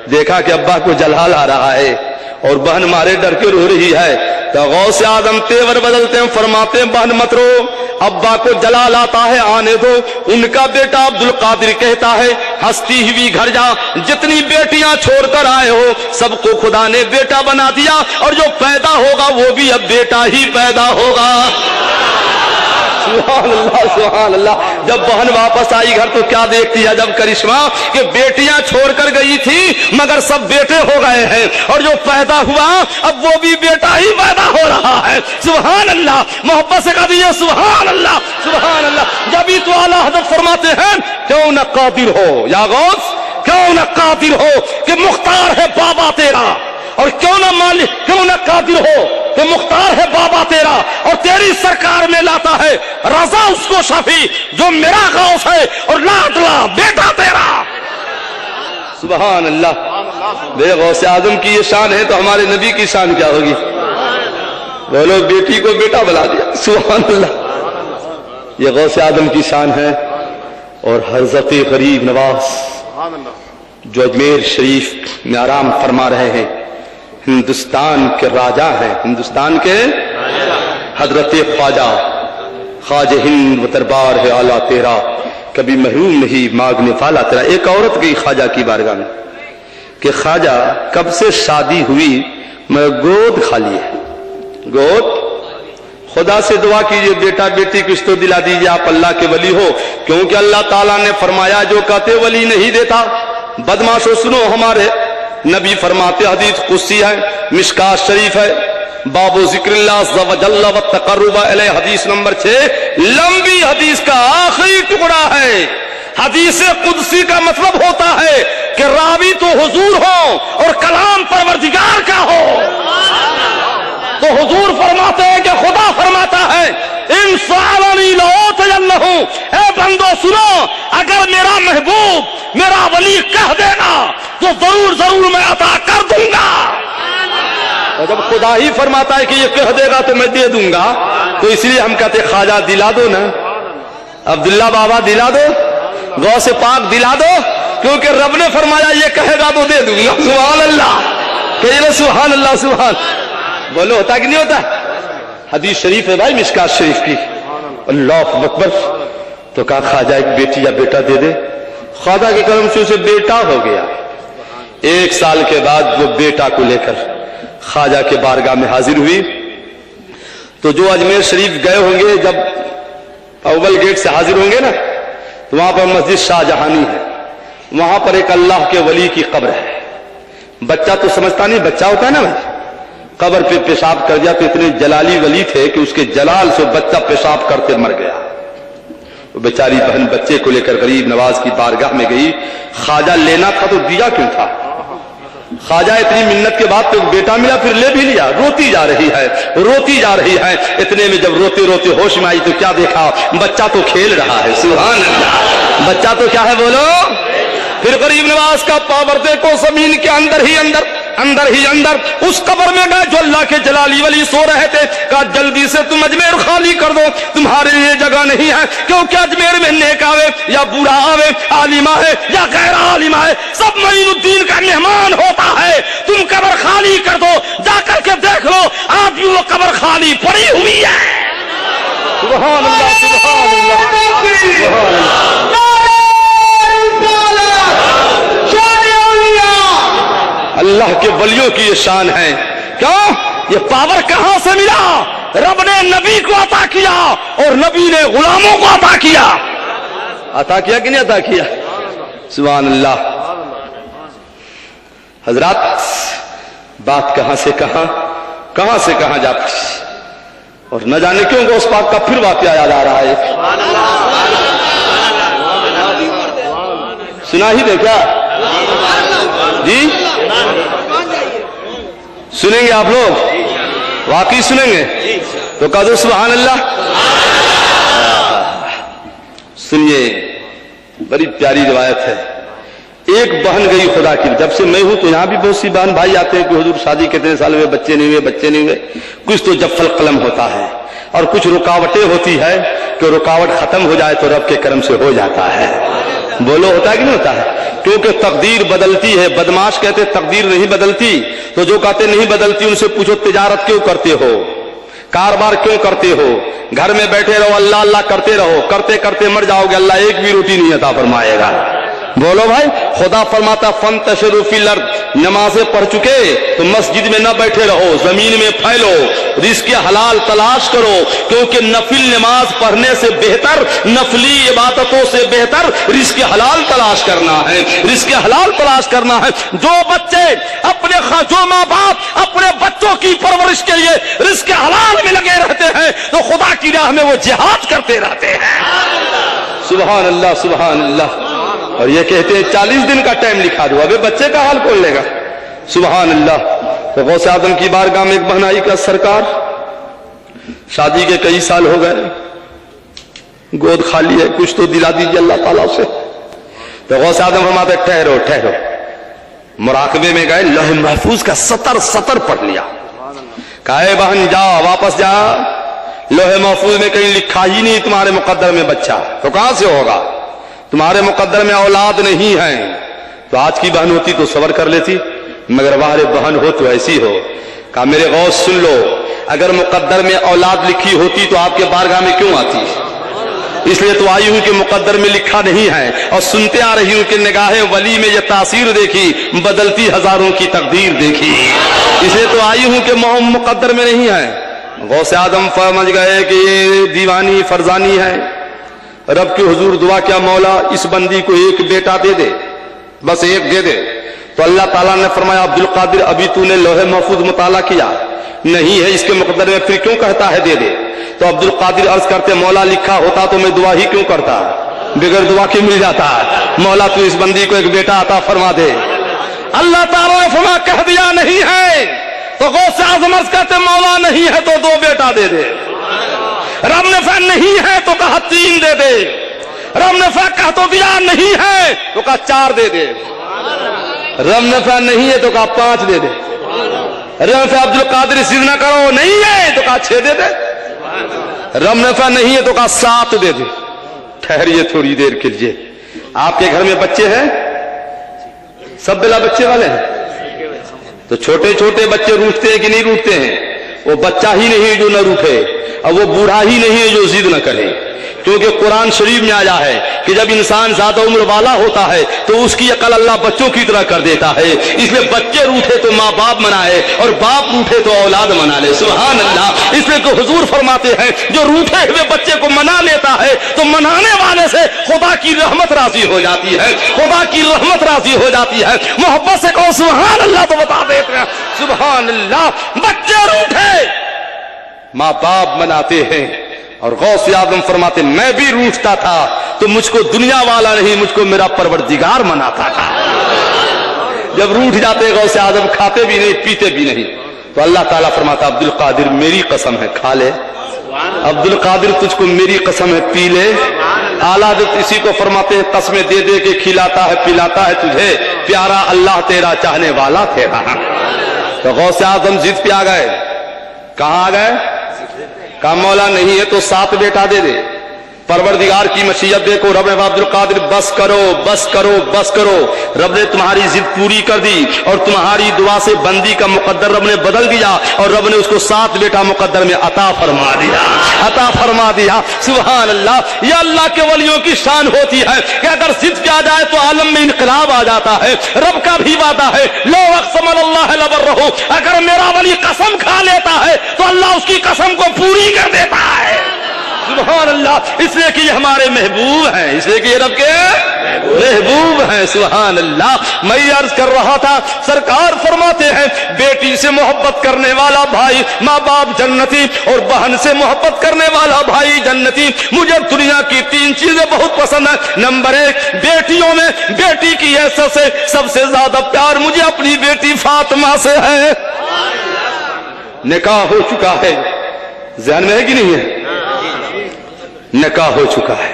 देखा कि अब्बा को जलाल आ रहा है और बहन मारे डर के रो रही है। तो गौसे आदम तेवर बदलते हैं, फरमाते हैं बहन मत रो, अब्बा को जलाल आता है, आने दो। उनका बेटा अब्दुल कादिर कहता है हंसती हुई घर जा, जितनी बेटियां छोड़कर आए हो सबको खुदा ने बेटा बना दिया, और जो पैदा होगा वो भी अब बेटा ही पैदा होगा। सुभान अल्लाह, सुभान अल्लाह। जब बहन वापस आई घर तो क्या देखती है जब करिश्मा कि बेटियां छोड़कर गई थी मगर सब बेटे हो गए हैं, और जो पैदा हुआ अब वो भी बेटा ही पैदा हो रहा है। सुभान अल्लाह, मोहब्बत से कह दिए सुभान अल्लाह, सुभान अल्लाह। जब ही तो आला हज़रत फरमाते हैं क्यों न कादिर हो या गौस, क्यों न कादिर हो कि मुख्तार है बाबा तेरा, और क्यों न मालिक, क्यों न कादिर हो कि मुख्तार है बाबा तेरा, और तेरी सरकार में लाता है रजा उसको शफी जो मेरा गौस है, और लाडला बेटा तेरा। सुभान अल्लाह। बे गौसे आजम की ये शान है तो हमारे नबी की शान क्या होगी? बोलो, बेटी को बेटा बना दिया। सुभान अल्लाह, ये गौसे आजम की शान है। और हज़रत गरीब नवाज जो अजमेर शरीफ में आराम फरमा रहे हैं, हिंदुस्तान के राजा हैं, हिंदुस्तान के हजरत ख्वाजा, ख्वाजा हिंद व दरबार है आला तेरा, कभी महरूम नहीं मांगने वाला तेरा। एक औरत गई ख्वाजा की बारगाह में कि ख्वाजा कब से शादी हुई मैं गोद खाली है, गोद, खुदा से दुआ कीजिए बेटा बेटी कुछ तो दिला दीजिए, आप अल्लाह के वली हो, क्योंकि अल्लाह ताला ने फरमाया जो कहते वली नहीं देता। बदमाशो सुनो, हमारे नबी फरमाते, हदीस कुदसी है, मिशकात शरीफ है, बाबू जिक्रिल्लाह ज़वजल्ल व तक़र्रुब इलैहि, हदीस नंबर 6, लंबी हदीस का आखिरी टुकड़ा है। हदीस कुदसी का मतलब होता है कि रावी तो हुजूर हो और कलाम परवरदिगार का हो। तो हुजूर फरमाते हैं कि खुदा फरमाता है इंसानी लओतयन्नहु, ए बंदो सुनो, अगर मेरा महबूब मेरा वली कह देना तो जरूर जरूर मैं अता कर दूंगा। और जब खुदा ही फरमाता है कि ये कह देगा तो मैं दे दूंगा, तो इसलिए हम कहते ख्वाजा दिला दो ना, अब्दुल्ला बाबा दिला दो, गौसे पाक दिला दो, क्योंकि रब ने फरमाया ये कहेगा तो दे दूंगा। सुभान अल्लाह, कहिए सुभान अल्लाह, सुभान। बोलो, होता कि नहीं होता? हदीस शरीफ है भाई, मिशकात शरीफ की। अल्लाह अकबर। तो कहा ख्वाजा एक बेटी या बेटा दे दे, ख्वाजा के करम से उसे बेटा हो गया। 1 साल के बाद वो बेटा को लेकर ख्वाजा के बारगाह में हाजिर हुई। तो जो अजमेर शरीफ गए होंगे, जब अव्वल गेट से हाजिर होंगे ना, तो वहां पर मस्जिद शाहजहानी है, वहां पर एक अल्लाह के वली की कब्र है। बच्चा तो समझता नहीं, बच्चा होता है ना भाई, कब्र पे पेशाब कर दिया तो इतने जलाली वली थे कि उसके जलाल से बच्चा पेशाब करते मर गया। तो बेचारी बहन बच्चे को लेकर गरीब नवाज की बारगाह में गई। ख्वाजा लेना था तो दिया क्यों था? ख्वाजा इतनी मिन्नत के बाद तो बेटा मिला, फिर ले भी लिया। रोती जा रही है, रोती जा रही है। इतने में जब रोते रोते होश में आई तो क्या देखा? बच्चा तो खेल रहा है। सुभान अल्लाह, बच्चा तो क्या है बोलो? फिर गरीब नवाज का पावर देखो, जमीन के अंदर ही अंदर उस कब्र में गए जो अल्लाह के जलाली वली सो रहे थे। कहा जल्दी से तुम अजमेर खाली कर दो, तुम्हारे लिए जगह नहीं है, क्योंकि अजमेर में नेक आवे या बूढ़ा आवे, आलिमा है या गैर आलिमा है, सब मोइनुद्दीन का मेहमान होता है। तुम कब्र खाली कर दो, जाकर के देख लो, आज भी वो कब्र खाली पड़ी हुई है। सुभान अल्लाह, सुभान अल्लाह, सुभान अल्लाह। अल्लाह के वलियों की ये शान है। क्यों? ये पावर कहां से मिला? रब ने नबी को अता किया और नबी ने गुलामों को अता किया। अता किया कि नहीं अता किया? सुभान अल्लाह। हजरात, बात कहां से कहां जा पड़ी। اور نہ جانے کیوں غوث پاک کا پھر واقعہ یاد آ رہا ہے. سنا ہی دے کیا جی؟ سنیں گے آپ لوگ؟ واقعی سنیں گے تو کہہ دو سبحان اللہ. سنیے بڑی پیاری روایت ہے. ایک بہن گئی خدا کی، جب سے میں ہوں تو یہاں بھی بہت سی بہن بھائی آتے ہیں کہ حضور شادی کتنے سال ہوئے، بچے نہیں ہوئے. کچھ تو جف القلم ہوتا ہے اور کچھ رکاوٹیں ہوتی ہے کہ رکاوٹ ختم ہو جائے تو رب کے کرم سے ہو جاتا ہے. بولو ہوتا ہے کہ نہیں ہوتا ہے؟ کیونکہ تقدیر بدلتی ہے. بدماش کہتے تقدیر نہیں بدلتی، تو جو کہتے نہیں بدلتی ان سے پوچھو تجارت کیوں کرتے ہو، کاروبار کیوں کرتے ہو؟ گھر میں بیٹھے رہو، اللہ اللہ کرتے رہو، کرتے کرتے مر جاؤ گے، اللہ ایک بھی روٹی نہیں عطا فرمائے گا. بولو بھائی. خدا فرماتا فانتشروا فی الارض، نمازیں پڑھ چکے تو مسجد میں نہ بیٹھے رہو، زمین میں پھیلو، رزق حلال تلاش کرو، کیونکہ نفل نماز پڑھنے سے بہتر، نفلی عبادتوں سے بہتر رزق حلال تلاش کرنا ہے. رزق حلال تلاش کرنا ہے. جو بچے جو ماں باپ اپنے بچوں کی پرورش کے لیے رزق حلال میں لگے رہتے ہیں تو خدا کی راہ میں وہ جہاد کرتے رہتے ہیں. سبحان اللہ سبحان اللہ. اور یہ کہتے ہیں 40 دن کا ٹائم لکھا دو، ابھی بچے کا حال کون لے گا؟ سبحان اللہ. تو غوث اعظم کی بارگاہ میں ایک بہن آئی کہ سرکار شادی کے کئی سال ہو گئے، گود خالی ہے، کچھ تو دلا دیجیے اللہ تعالیٰ سے. تو غوث اعظم فرماتے ٹھہرو ٹھہرو. مراقبے میں گئے، لوح محفوظ کا سطر پڑھ لیا. کہا اے بہن جا واپس جا، لوح محفوظ میں کہیں لکھا ہی نہیں تمہارے مقدر میں بچہ، تو کہاں سے ہوگا؟ تمہارے مقدر میں اولاد نہیں ہے. تو آج کی بہن ہوتی تو صبر کر لیتی، مگر باہر بہن ہو تو ایسی ہو. کہا میرے غوث سن لو، اگر مقدر میں اولاد لکھی ہوتی تو آپ کے بارگاہ میں کیوں آتی؟ اس لیے تو آئی ہوں کہ مقدر میں لکھا نہیں ہے، اور سنتے آ رہی ہوں کہ نگاہ ولی میں یہ تاثیر دیکھی، بدلتی ہزاروں کی تقدیر دیکھی. اس لیے تو آئی ہوں کہ مقدر میں نہیں ہے. غوث اعظم سمجھ گئے کہ یہ دیوانی فرزانی ہے. رب کے حضور دعا کیا، مولا اس بندی کو ایک بیٹا دے دے، بس ایک دے دے. تو اللہ تعالیٰ نے فرمایا عبد القادر ابھی تو نے لوح محفوظ مطالعہ کیا نہیں ہے اس کے مقدر میں، پھر کیوں کہتا ہے دے دے؟ تو عبد القادر عرض کرتے مولا لکھا ہوتا تو میں دعا ہی کیوں کرتا، بغیر دعا کے مل جاتا. مولا تو اس بندی کو ایک بیٹا عطا فرما دے. اللہ تعالیٰ نے فرمایا کہہ دیا نہیں ہے. تو غوث اعظم عرض کرتے مولا نہیں ہے تو 2 بیٹا دے دے. رب نے فرمایا نہیں ہے تو کہا 3 دے دے. رب نے فرمایا کہہ تو دیا نہیں ہے تو کہا 4 دے دے. رب نے فرمایا نہیں ہے تو کہا 5 دے دے. رب نے فرمایا عبد القادر ضد نہ کرو، نہیں ہے تو کہا 6 دے دے. رب نے فرمایا نہیں ہے تو کہا 7 دے دے. ٹھہریے تھوڑی دیر کے لیے. آپ کے گھر میں بچے ہیں؟ سب بلا بچے والے ہیں؟ تو چھوٹے چھوٹے بچے روٹھتے ہیں کہ نہیں روٹھتے ہیں؟ وہ بچہ ہی نہیں جو نہ روٹھے، اور وہ بوڑھا ہی نہیں ہے جو ضد نہ کرے. کیونکہ قرآن شریف میں آیا ہے کہ جب انسان زیادہ عمر والا ہوتا ہے تو اس کی عقل اللہ بچوں کی طرح کر دیتا ہے. اس لیے بچے روٹھے تو ماں باپ منائے اور باپ روٹھے تو اولاد منا لے. سبحان اللہ. اس لیے کہ حضور فرماتے ہیں جو روٹھے ہوئے بچے کو منا لیتا ہے تو منانے والے سے خدا کی رحمت راضی ہو جاتی ہے، خدا کی رحمت راضی ہو جاتی ہے. محبت سے کہو سبحان اللہ تو بتا دیتے ہیں سبحان اللہ. بچے روٹھے ماں باپ مناتے ہیں. اور غوث اعظم فرماتے میں بھی روٹھتا تھا تو مجھ کو دنیا والا نہیں، مجھ کو میرا پروردگار مناتا تھا. جب روٹھ جاتے غوث اعظم کھاتے بھی نہیں پیتے بھی نہیں. تو اللہ تعالیٰ فرماتا عبد القادر میری قسم ہے کھا لے، عبد القادر تجھ کو میری قسم ہے پی لے. اعلیٰ اسی کو فرماتے ہیں قسمیں دے دے کے کھلاتا ہے پلاتا ہے تجھے، پیارا اللہ تیرا چاہنے والا تیرا. تو غوث اعظم ضد پہ آ گئے. کہاں آ گئے؟ کہا مولا نہیں ہے تو 7 بیٹا دے دے. پروردگار کی مشیت دیکھو. رب نے عبد القادر بس کرو بس کرو بس کرو. رب نے تمہاری ضد پوری کر دی اور تمہاری دعا سے بندی کا مقدر رب نے بدل دیا اور رب نے اس کو 7 بیٹا مقدر میں عطا فرما دیا، عطا فرما دیا. سبحان اللہ. یہ اللہ کے ولیوں کی شان ہوتی ہے کہ اگر ضد پہ آ جائے تو عالم میں انقلاب آ جاتا ہے. رب کا بھی وعدہ ہے لو اقسم اللہ لبرہ، اگر میرا ولی قسم کھا لیتا ہے تو اللہ اس کی قسم کو پوری کر دیتا ہے. سبحان اللہ, اس لیے کہ یہ ہمارے محبوب ہیں, اس لیے کہ یہ رب کے محبوب ہیں. سبحان اللہ. میں عرض کر رہا تھا, سرکار فرماتے ہیں بیٹی سے محبت کرنے والا بھائی ماں باپ جنتی, اور بہن سے محبت کرنے والا بھائی جنتی. مجھے دنیا کی 3 چیزیں بہت پسند ہیں. نمبر 1, بیٹیوں میں بیٹی کی حیثیت سے سب سے زیادہ پیار مجھے اپنی بیٹی فاطمہ سے ہے. نکاح ہو چکا ہے, ذہن میں ہے کہ نہیں ہے؟ نکاح ہو چکا ہے.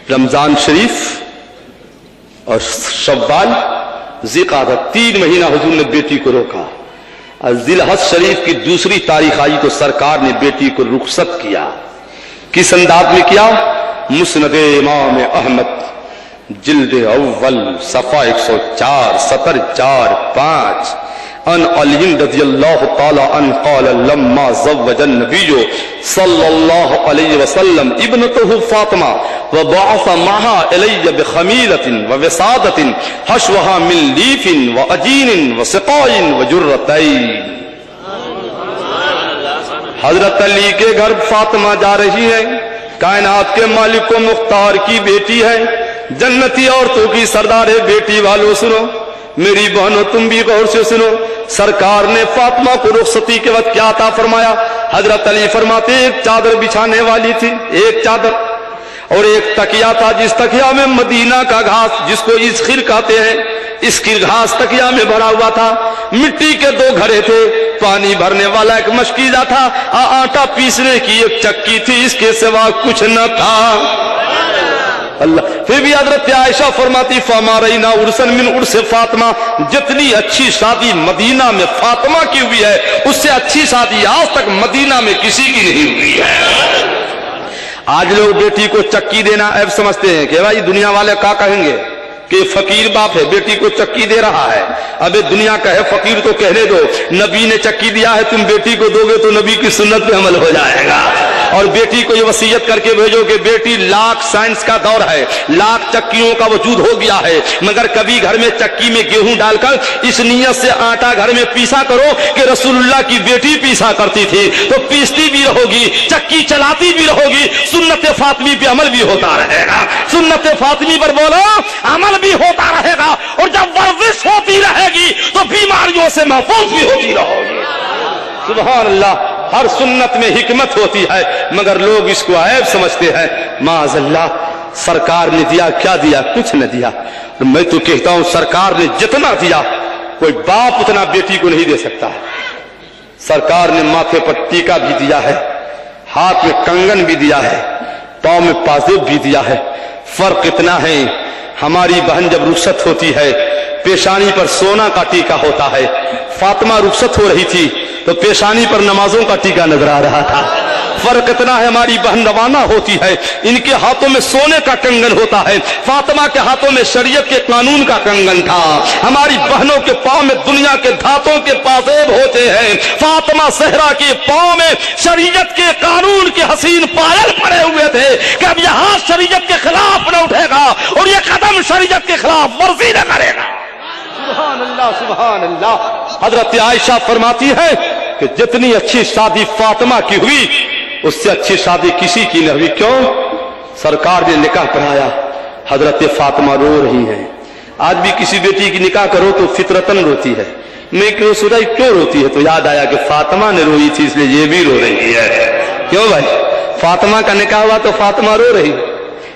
رمضان شریف اور شوال ذی-قعدہ 3 مہینہ حضور نے بیٹی کو روکا. ذی الحج شریف کی 2 تاریخ آئی تو سرکار نے بیٹی کو رخصت کیا. کس انداز میں کیا؟ مسند امام احمد جلد اول صفحہ 104 سطر 4-5 ان علی رضی اللہ تعالی عنہ قال لما زوج النبی صلی اللہ علیہ وسلم ابنته فاطمہ وبعث معها الی بخمیلۃ ووسادۃ حشوها من لیف واجین وسقاء وجرتین. حضرت علی کے گھر فاطمہ جا رہی ہے, کائنات کے مالک و مختار کی بیٹی ہے, جنتی عورتوں کی سردار ہے. بیٹی والوں سنو, میری بہنوں تم بھی غور سے سنو. سرکار نے فاطمہ کو رخصتی کے وقت کیا عطا فرمایا؟ حضرت علی فرماتے ایک چادر بچھانے والی تھی, ایک چادر, اور ایک تکیہ تھا جس تکیہ میں مدینہ کا گھاس جس کو اسخر کہتے ہیں, اس کی گھاس تکیہ میں بھرا ہوا تھا. مٹی کے 2 گھڑے تھے, پانی بھرنے والا ایک مشکیزہ تھا, آٹا پیسنے کی ایک چکی تھی, اس کے سوا کچھ نہ تھا. اللہ. پھر بھی حضرت عائشہ فرماتی فما رینا عرسن من عرس فاطمہ, جتنی اچھی شادی مدینہ میں فاطمہ کی ہوئی ہے اس سے اچھی شادی آج تک مدینہ میں کسی کی نہیں ہوئی ہے. آج لوگ بیٹی کو چکی دینا عیب سمجھتے ہیں کہ بھائی دنیا والے کیا کہیں گے کہ فقیر باپ ہے بیٹی کو چکی دے رہا ہے. ابے دنیا کا ہے فقیر تو کہنے دو, نبی نے چکی دیا ہے, تم بیٹی کو دو گے تو نبی کی سنت پہ عمل ہو جائے گا. اور بیٹی کو یہ وصیت کر کے بھیجو کہ بیٹی لاکھ سائنس کا دور ہے, لاکھ چکیوں کا وجود ہو گیا ہے, مگر کبھی گھر میں چکی میں گیہوں ڈال کر اس نیت سے آٹا گھر میں پیسا کرو کہ رسول اللہ کی بیٹی پیسا کرتی تھی, تو پیستی بھی رہو گی, چکی چلاتی بھی رہو گی, سنت فاطمی پہ عمل بھی ہوتا رہے گا. سنت فاطمی پر بولو عمل بھی ہوتا رہے گا, اور جب ورزش ہوتی رہے گی تو بیماریوں سے محفوظ بھی ہوتی رہو گی. سبحان اللہ. ہر سنت میں حکمت ہوتی ہے مگر لوگ اس کو عیب سمجھتے ہیں. معاذ اللہ. سرکار نے دیا, کیا دیا؟ کچھ نہ دیا. میں تو کہتا ہوں سرکار نے جتنا دیا کوئی باپ اتنا بیٹی کو نہیں دے سکتا. سرکار نے ماتھے پر ٹیکا بھی دیا ہے, ہاتھ میں کنگن بھی دیا ہے, پاؤں میں پازیب بھی دیا ہے. فرق اتنا ہے, ہماری بہن جب رخصت ہوتی ہے پیشانی پر سونا کا ٹیکا ہوتا ہے. فاطمہ رخصت ہو رہی تھی تو پیشانی پر نمازوں کا ٹیکا نظر آ رہا تھا. فرق اتنا ہے, ہماری بہن روانہ ہوتی ہے ان کے ہاتھوں میں سونے کا کنگن ہوتا ہے, فاطمہ کے ہاتھوں میں شریعت کے قانون کا کنگن تھا. ہماری بہنوں کے پاؤں میں دنیا کے دھاتوں کے پازیب ہوتے ہیں, فاطمہ زہرا کے پاؤں میں شریعت کے قانون کے حسین پائل پڑے ہوئے تھے کہ اب یہ ہاتھ شریعت کے خلاف نہ اٹھے گا اور یہ قدم شریعت کے خلاف ورزی نہ کرے گا. سبحان اللہ سبحان اللہ. حضرت عائشہ فرماتی ہے کہ جتنی اچھی شادی فاطمہ کی ہوئی اس سے اچھی شادی کسی کی نہ ہوئی. کیوں؟ سرکار نے نکاح پڑھایا, حضرت فاطمہ رو رہی ہیں. آج بھی کسی بیٹی کی نکاح کرو تو فطرتن روتی ہے. میں کیوں سوچا کیوں روتی ہے تو یاد آیا کہ فاطمہ نے روئی تھی اس لیے یہ بھی رو رہی ہے. کیوں بھائی؟ فاطمہ کا نکاح ہوا تو فاطمہ رو رہی,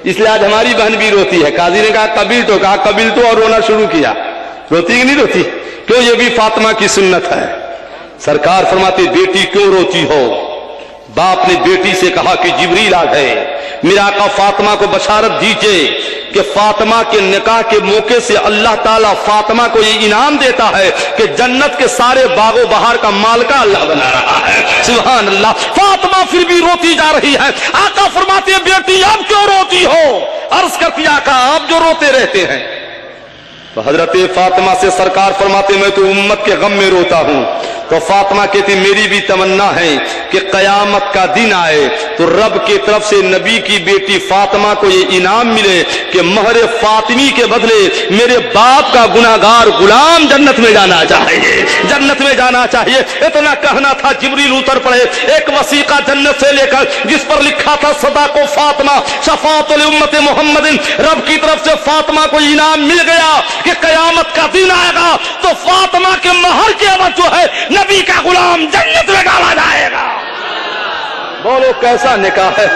اس لیے آج ہماری بہن بھی روتی ہے. قاضی نے کہا قبیل تو, کہا قبیل تو, اور رونا شروع کیا. روتی کہ نہیں روتی؟ کیوں؟ یہ بھی فاطمہ کی سنت ہے. سرکار فرماتے بیٹی کیوں روتی ہو؟ باپ نے بیٹی سے کہا کہ جبریل آ گئے, میرا آقا فاطمہ کو بشارت دیجئے کہ فاطمہ کے نکاح کے موقع سے اللہ تعالیٰ فاطمہ کو یہ انعام دیتا ہے کہ جنت کے سارے باغ و بہار کا مالکہ اللہ بنا رہا ہے. سبحان اللہ. فاطمہ پھر بھی روتی جا رہی ہے. آقا فرماتے ہیں بیٹی اب کیوں روتی ہو؟ عرض کرتی آقا آپ جو روتے رہتے ہیں. تو حضرت فاطمہ سے سرکار فرماتے میں تو امت کے غم میں روتا ہوں, تو فاطمہ کہتی میری بھی تمنا ہے کہ قیامت کا دن آئے تو رب کی طرف سے نبی کی بیٹی فاطمہ کو یہ انعام ملے کہ مہر فاطمی کے بدلے میرے باپ کا گناہگار غلام جنت میں جانا چاہیے، جنت میں جانا چاہیے۔ اتنا کہنا تھا جبریل اتر پڑے، ایک وثیقہ جنت سے لے کر جس پر لکھا تھا صداق فاطمہ شفاعت لامت محمد، رب کی طرف سے فاطمہ کو انعام مل گیا کہ قیامت کا دن آئے گا تو فاطمہ کے مہر کے عوض جو ہے نبی کا غلام جنت میں ڈالا جائے گا۔ بولو کیسا نکاح ہے،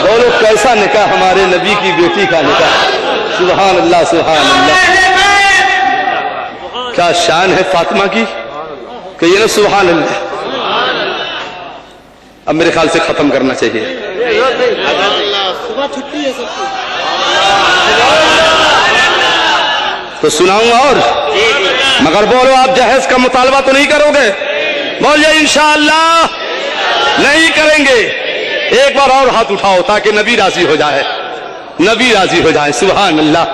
بولو کیسا نکاح ہمارے نبی کی بیٹی کا نکاح۔ سبحان اللہ سبحان اللہ، کیا شان ہے فاطمہ کی، کہیے نا سبحان اللہ۔ اب میرے خیال سے ختم کرنا چاہیے، تو سناؤں اور مگر بولو آپ جہیز کا مطالبہ تو نہیں کرو گے؟ بولئے انشاءاللہ نہیں کریں گے۔ ایک بار اور ہاتھ اٹھاؤ تاکہ نبی راضی ہو جائے، نبی راضی ہو جائے۔ سبحان اللہ،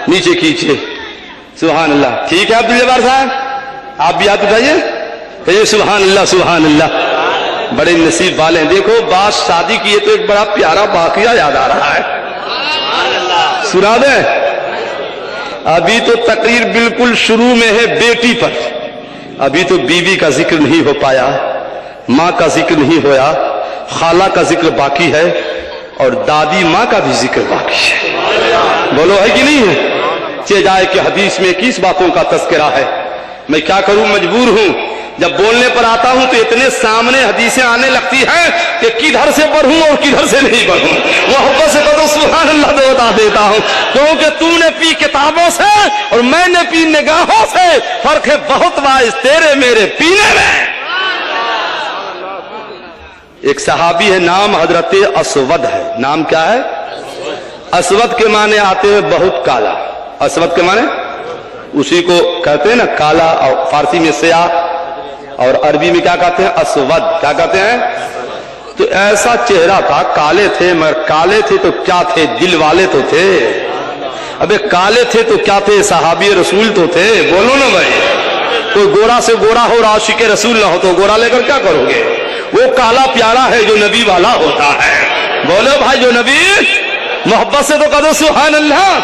نیچے کیجئے، سبحان اللہ۔ ٹھیک ہے عبدالجبار صاحب، آپ بھی ہاتھ اٹھائیے، کہیے سبحان اللہ سبحان اللہ۔ بڑے نصیب والے ہیں۔ دیکھو بات شادی کی ہے تو ایک بڑا پیارا واقعہ یاد آ رہا ہے، سنا دیں؟ ابھی تو تقریر بالکل شروع میں ہے بیٹی پر، ابھی تو بیوی کا ذکر نہیں ہو پایا، ماں کا ذکر نہیں ہویا، خالہ کا ذکر باقی ہے اور دادی ماں کا بھی ذکر باقی ہے۔ بولو ہے کہ نہیں ہے؟ چہ جائے کہ حدیث میں 21 باتوں کا تذکرہ ہے، میں کیا کروں، مجبور ہوں۔ جب بولنے پر آتا ہوں تو اتنے سامنے حدیثیں آنے لگتی ہیں کہ کدھر سے پڑھوں اور کدھر سے نہیں پڑھوں، محبت سے پڑھوں سبحان اللہ تو بتا دیتا ہوں، کیونکہ تم نے پی کتابوں سے اور میں نے پی نگاہوں سے، فرق ہے بہت واعظ تیرے میرے پینے میں۔ ایک صحابی ہے نام حضرت اسود ہے، نام کیا ہے؟ اسود کے معنی آتے ہیں بہت کالا، اسود کے معنی اسی کو کہتے ہیں نا کالا، اور فارسی میں سیاہ اور عربی میں کیا کہتے ہیں؟ اسود، کیا کہتے ہیں؟ تو ایسا چہرہ تھا، کالے تھے مگر کالے تھے تو کیا تھے، دل والے تو تھے۔ ابے کالے تھے تو کیا تھے، صحابی رسول تو تھے، بولو نا بھائی۔ کوئی گورا سے گورا ہو اور عاشق رسول نہ ہو تو گورا لے کر کیا کرو گے؟ وہ کالا پیارا ہے جو نبی والا ہوتا ہے، بولو بھائی جو نبی، محبت سے تو کہو سبحان اللہ۔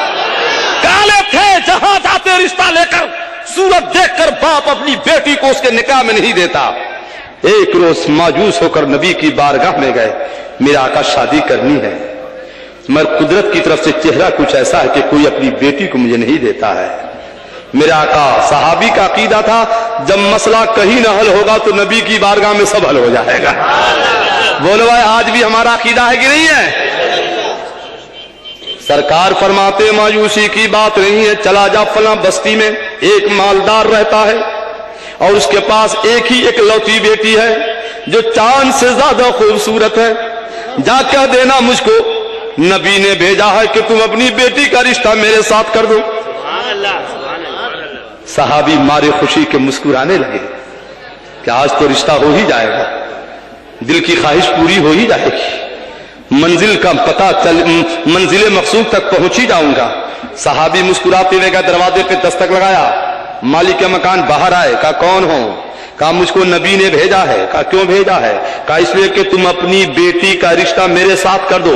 کالے تھے، جہاں جاتے رشتہ لے کر، صورت دیکھ کر باپ اپنی بیٹی کو اس کے نکاح میں نہیں دیتا۔ ایک روز ماجوس ہو کر نبی کی بارگاہ میں گئے، میرا آقا شادی کرنی ہے مگر قدرت کی طرف سے چہرہ کچھ ایسا ہے کہ کوئی اپنی بیٹی کو مجھے نہیں دیتا ہے۔ میرا آقا، صحابی کا عقیدہ تھا جب مسئلہ کہیں نہ حل ہوگا تو نبی کی بارگاہ میں سب حل ہو جائے گا۔ بولو بھائی آج بھی ہمارا عقیدہ ہے کہ نہیں ہے؟ سرکار فرماتے مایوسی کی بات نہیں ہے، چلا جا فلاں بستی میں ایک مالدار رہتا ہے اور اس کے پاس ایک ہی اکلوتی بیٹی ہے جو چاند سے زیادہ خوبصورت ہے، جا کیا دینا مجھ کو، نبی نے بھیجا ہے کہ تم اپنی بیٹی کا رشتہ میرے ساتھ کر دو۔ صحابی مارے خوشی کے مسکرانے لگے کہ آج تو رشتہ ہو ہی جائے گا، دل کی خواہش پوری ہو ہی جائے گی، منزل کا پتہ منزل مقصود تک پہنچ ہی جاؤں گا۔ صحابی مسکراتے ہوئے دروازے پہ دستک لگایا، مالک مکان باہر آئے، کہا کون ہو؟ کہا مجھ کو نبی نے بھیجا ہے۔ کہا کیوں بھیجا ہے؟ کہا اس لیے کہ تم اپنی بیٹی کا رشتہ میرے ساتھ کر دو،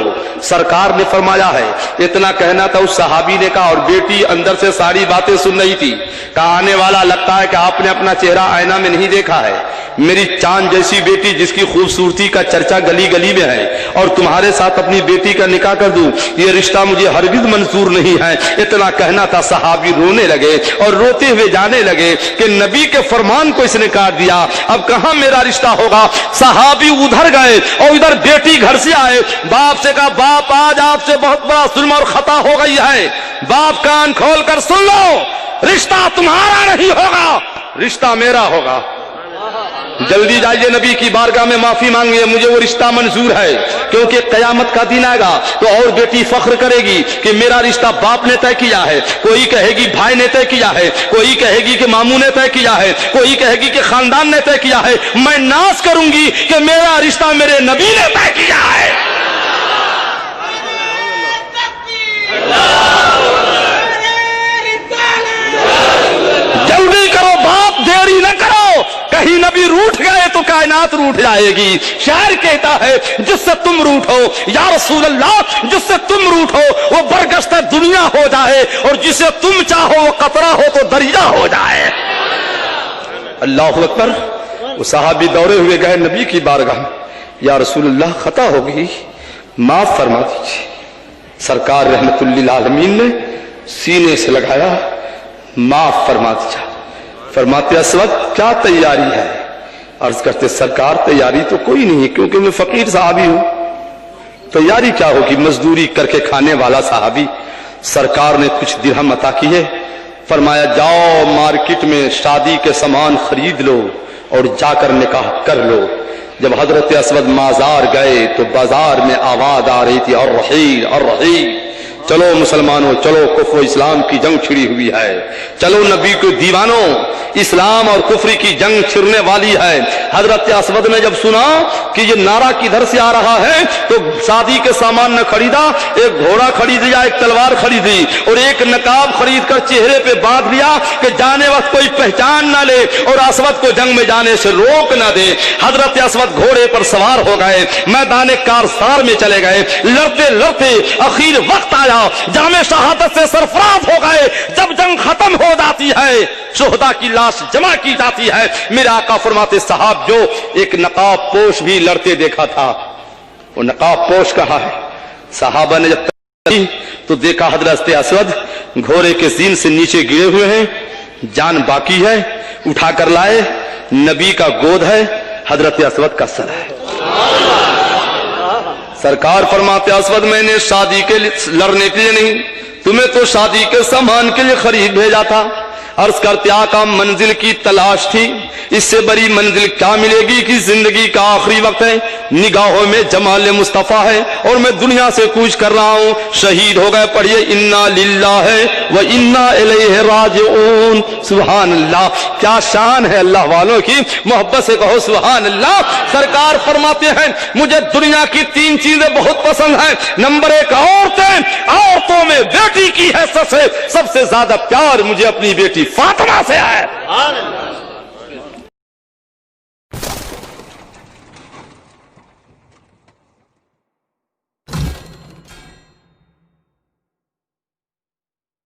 سرکار نے فرمایا ہے۔ اتنا کہنا تھا اس صحابی نے کہا، اور بیٹی اندر سے ساری باتیں سن رہی تھی۔ کہا آنے والا لگتا ہے کہ آپ نے اپنا چہرہ آئینہ میں نہیں دیکھا ہے، میری چاند جیسی بیٹی جس کی خوبصورتی کا چرچا گلی گلی میں ہے اور تمہارے ساتھ اپنی بیٹی کا نکاح کر دوں، یہ رشتہ مجھے ہرگز منظور نہیں ہے۔ اتنا کہنا تھا، صحابی رونے لگے اور روتے ہوئے جانے لگے کہ نبی کے فرمان کو اس نے کاٹ دیا، اب کہاں میرا رشتہ ہوگا۔ صحابی ادھر گئے اور ادھر بیٹی گھر سے آئے، باپ سے کہا باپ آج آپ سے بہت بڑا ظلم اور خطا ہو گئی ہے، باپ کان کھول کر سن لو، رشتہ تمہارا نہیں ہوگا، رشتہ میرا ہوگا۔ جلدی جائیے نبی کی بارگاہ میں معافی مانگیے، مجھے وہ رشتہ منظور ہے، کیونکہ قیامت کا دن آئے گا تو اور بیٹی فخر کرے گی کہ میرا رشتہ باپ نے طے کیا ہے، کوئی کہے گی بھائی نے طے کیا ہے، کوئی کہے گی کہ ماموں نے طے کیا ہے، کوئی کہے گی کہ خاندان نے طے کیا ہے، میں ناز کروں گی کہ میرا رشتہ میرے نبی نے طے کیا ہے۔ جلدی کرو باپ، دیری कहीं नबी रूठ गए तो कायनात रूठ जाएगी। शायर कहता है जिससे तुम रूठो या रसूल अल्लाह, जिससे तुम रूठो वो बरगश्त दुनिया हो जाए, और जिसे तुम चाहो वो कतरा हो तो दरिया हो जाए। अल्लाह अकबर। वो सहाबी दौड़े हुए गए नबी की बारगाह, या रसूल अल्लाह खता हो गई, माफ फरमा दीजिए। सरकार रहमतुल लिल आलमीन ने सीने से लगाया, माफ फरमा दीजिए। फरमाते असवद क्या तैयारी है? अर्ज करते सरकार तैयारी तो कोई नहीं है, क्योंकि मैं फकीर साहबी हूं। तैयारी क्या होगी? मजदूरी करके खाने वाला साहबी। सरकार ने कुछ दिरहम अता किए, फरमाया जाओ मार्केट में शादी के सामान खरीद लो और जाकर निकाह कर लो। जब हजरत असवद माजार गए तो बाजार में आवाज आ रही थी और रहील, चलो मुसलमानों चलो, कुफ्र इस्लाम की जंग छिड़ी हुई है, चलो नबी को दीवानों, इस्लाम और कुफ्री की जंग छिड़ने वाली है। हजरत असवद ने जब सुना कि ये नारा किधर से आ रहा है तो शादी के सामान न खरीदा, एक घोड़ा खरीद लिया, एक तलवार खरीदी और एक नकाब खरीद कर चेहरे पे बांध लिया कि जाने वक्त कोई पहचान ना ले और असवद को जंग में जाने से रोक ना दे। हजरत असवद घोड़े पर सवार हो गए, मैदान कारसार में चले गए। लड़ते लड़ते आखिर वक्त आया, जामे शहादत से सरफराज हो गए। जब जंग खत्म हो जाती है, शोहदा की लाश जमा की जाती है, मेरे आका फरमाते साहब जो एक नकाब पोश भी लड़ते देखा था, वो नकाब पोश कहाँ है? साहबा ने जब तो देखा हजरत असवद घोड़े के सीन से नीचे गिरे हुए हैं, जान बाकी है, उठाकर लाए। नबी का गोद है, हजरत असवद का सर है। सरकार फरमाते असवद मैंने शादी के लिए लड़ने के लिए नहीं, तुम्हें तो शादी के सामान के लिए खरीद भेजा था। अर्ज करते आका मंजिल की तलाश थी, इससे बड़ी मंजिल क्या मिलेगी कि जिंदगी का आखिरी वक्त है, निगाहों में जमाल मुस्तफा है और मैं दुनिया से कूच कर रहा हूं। शहीद हो गए, पढ़िए इन्ना लिल्लाहि व इन्ना इलैहि राजिऊन। सुभान अल्लाह, क्या शान है अल्लाह वालों की, मोहब्बत से कहो सुभान अल्लाह। सरकार फरमाते हैं मुझे दुनिया की 3 चीजें बहुत पसंद है। नंबर 1 औरतें, औरतों में बेटी की है सबसे ज्यादा प्यार मुझे अपनी बेटी फातिमा से है।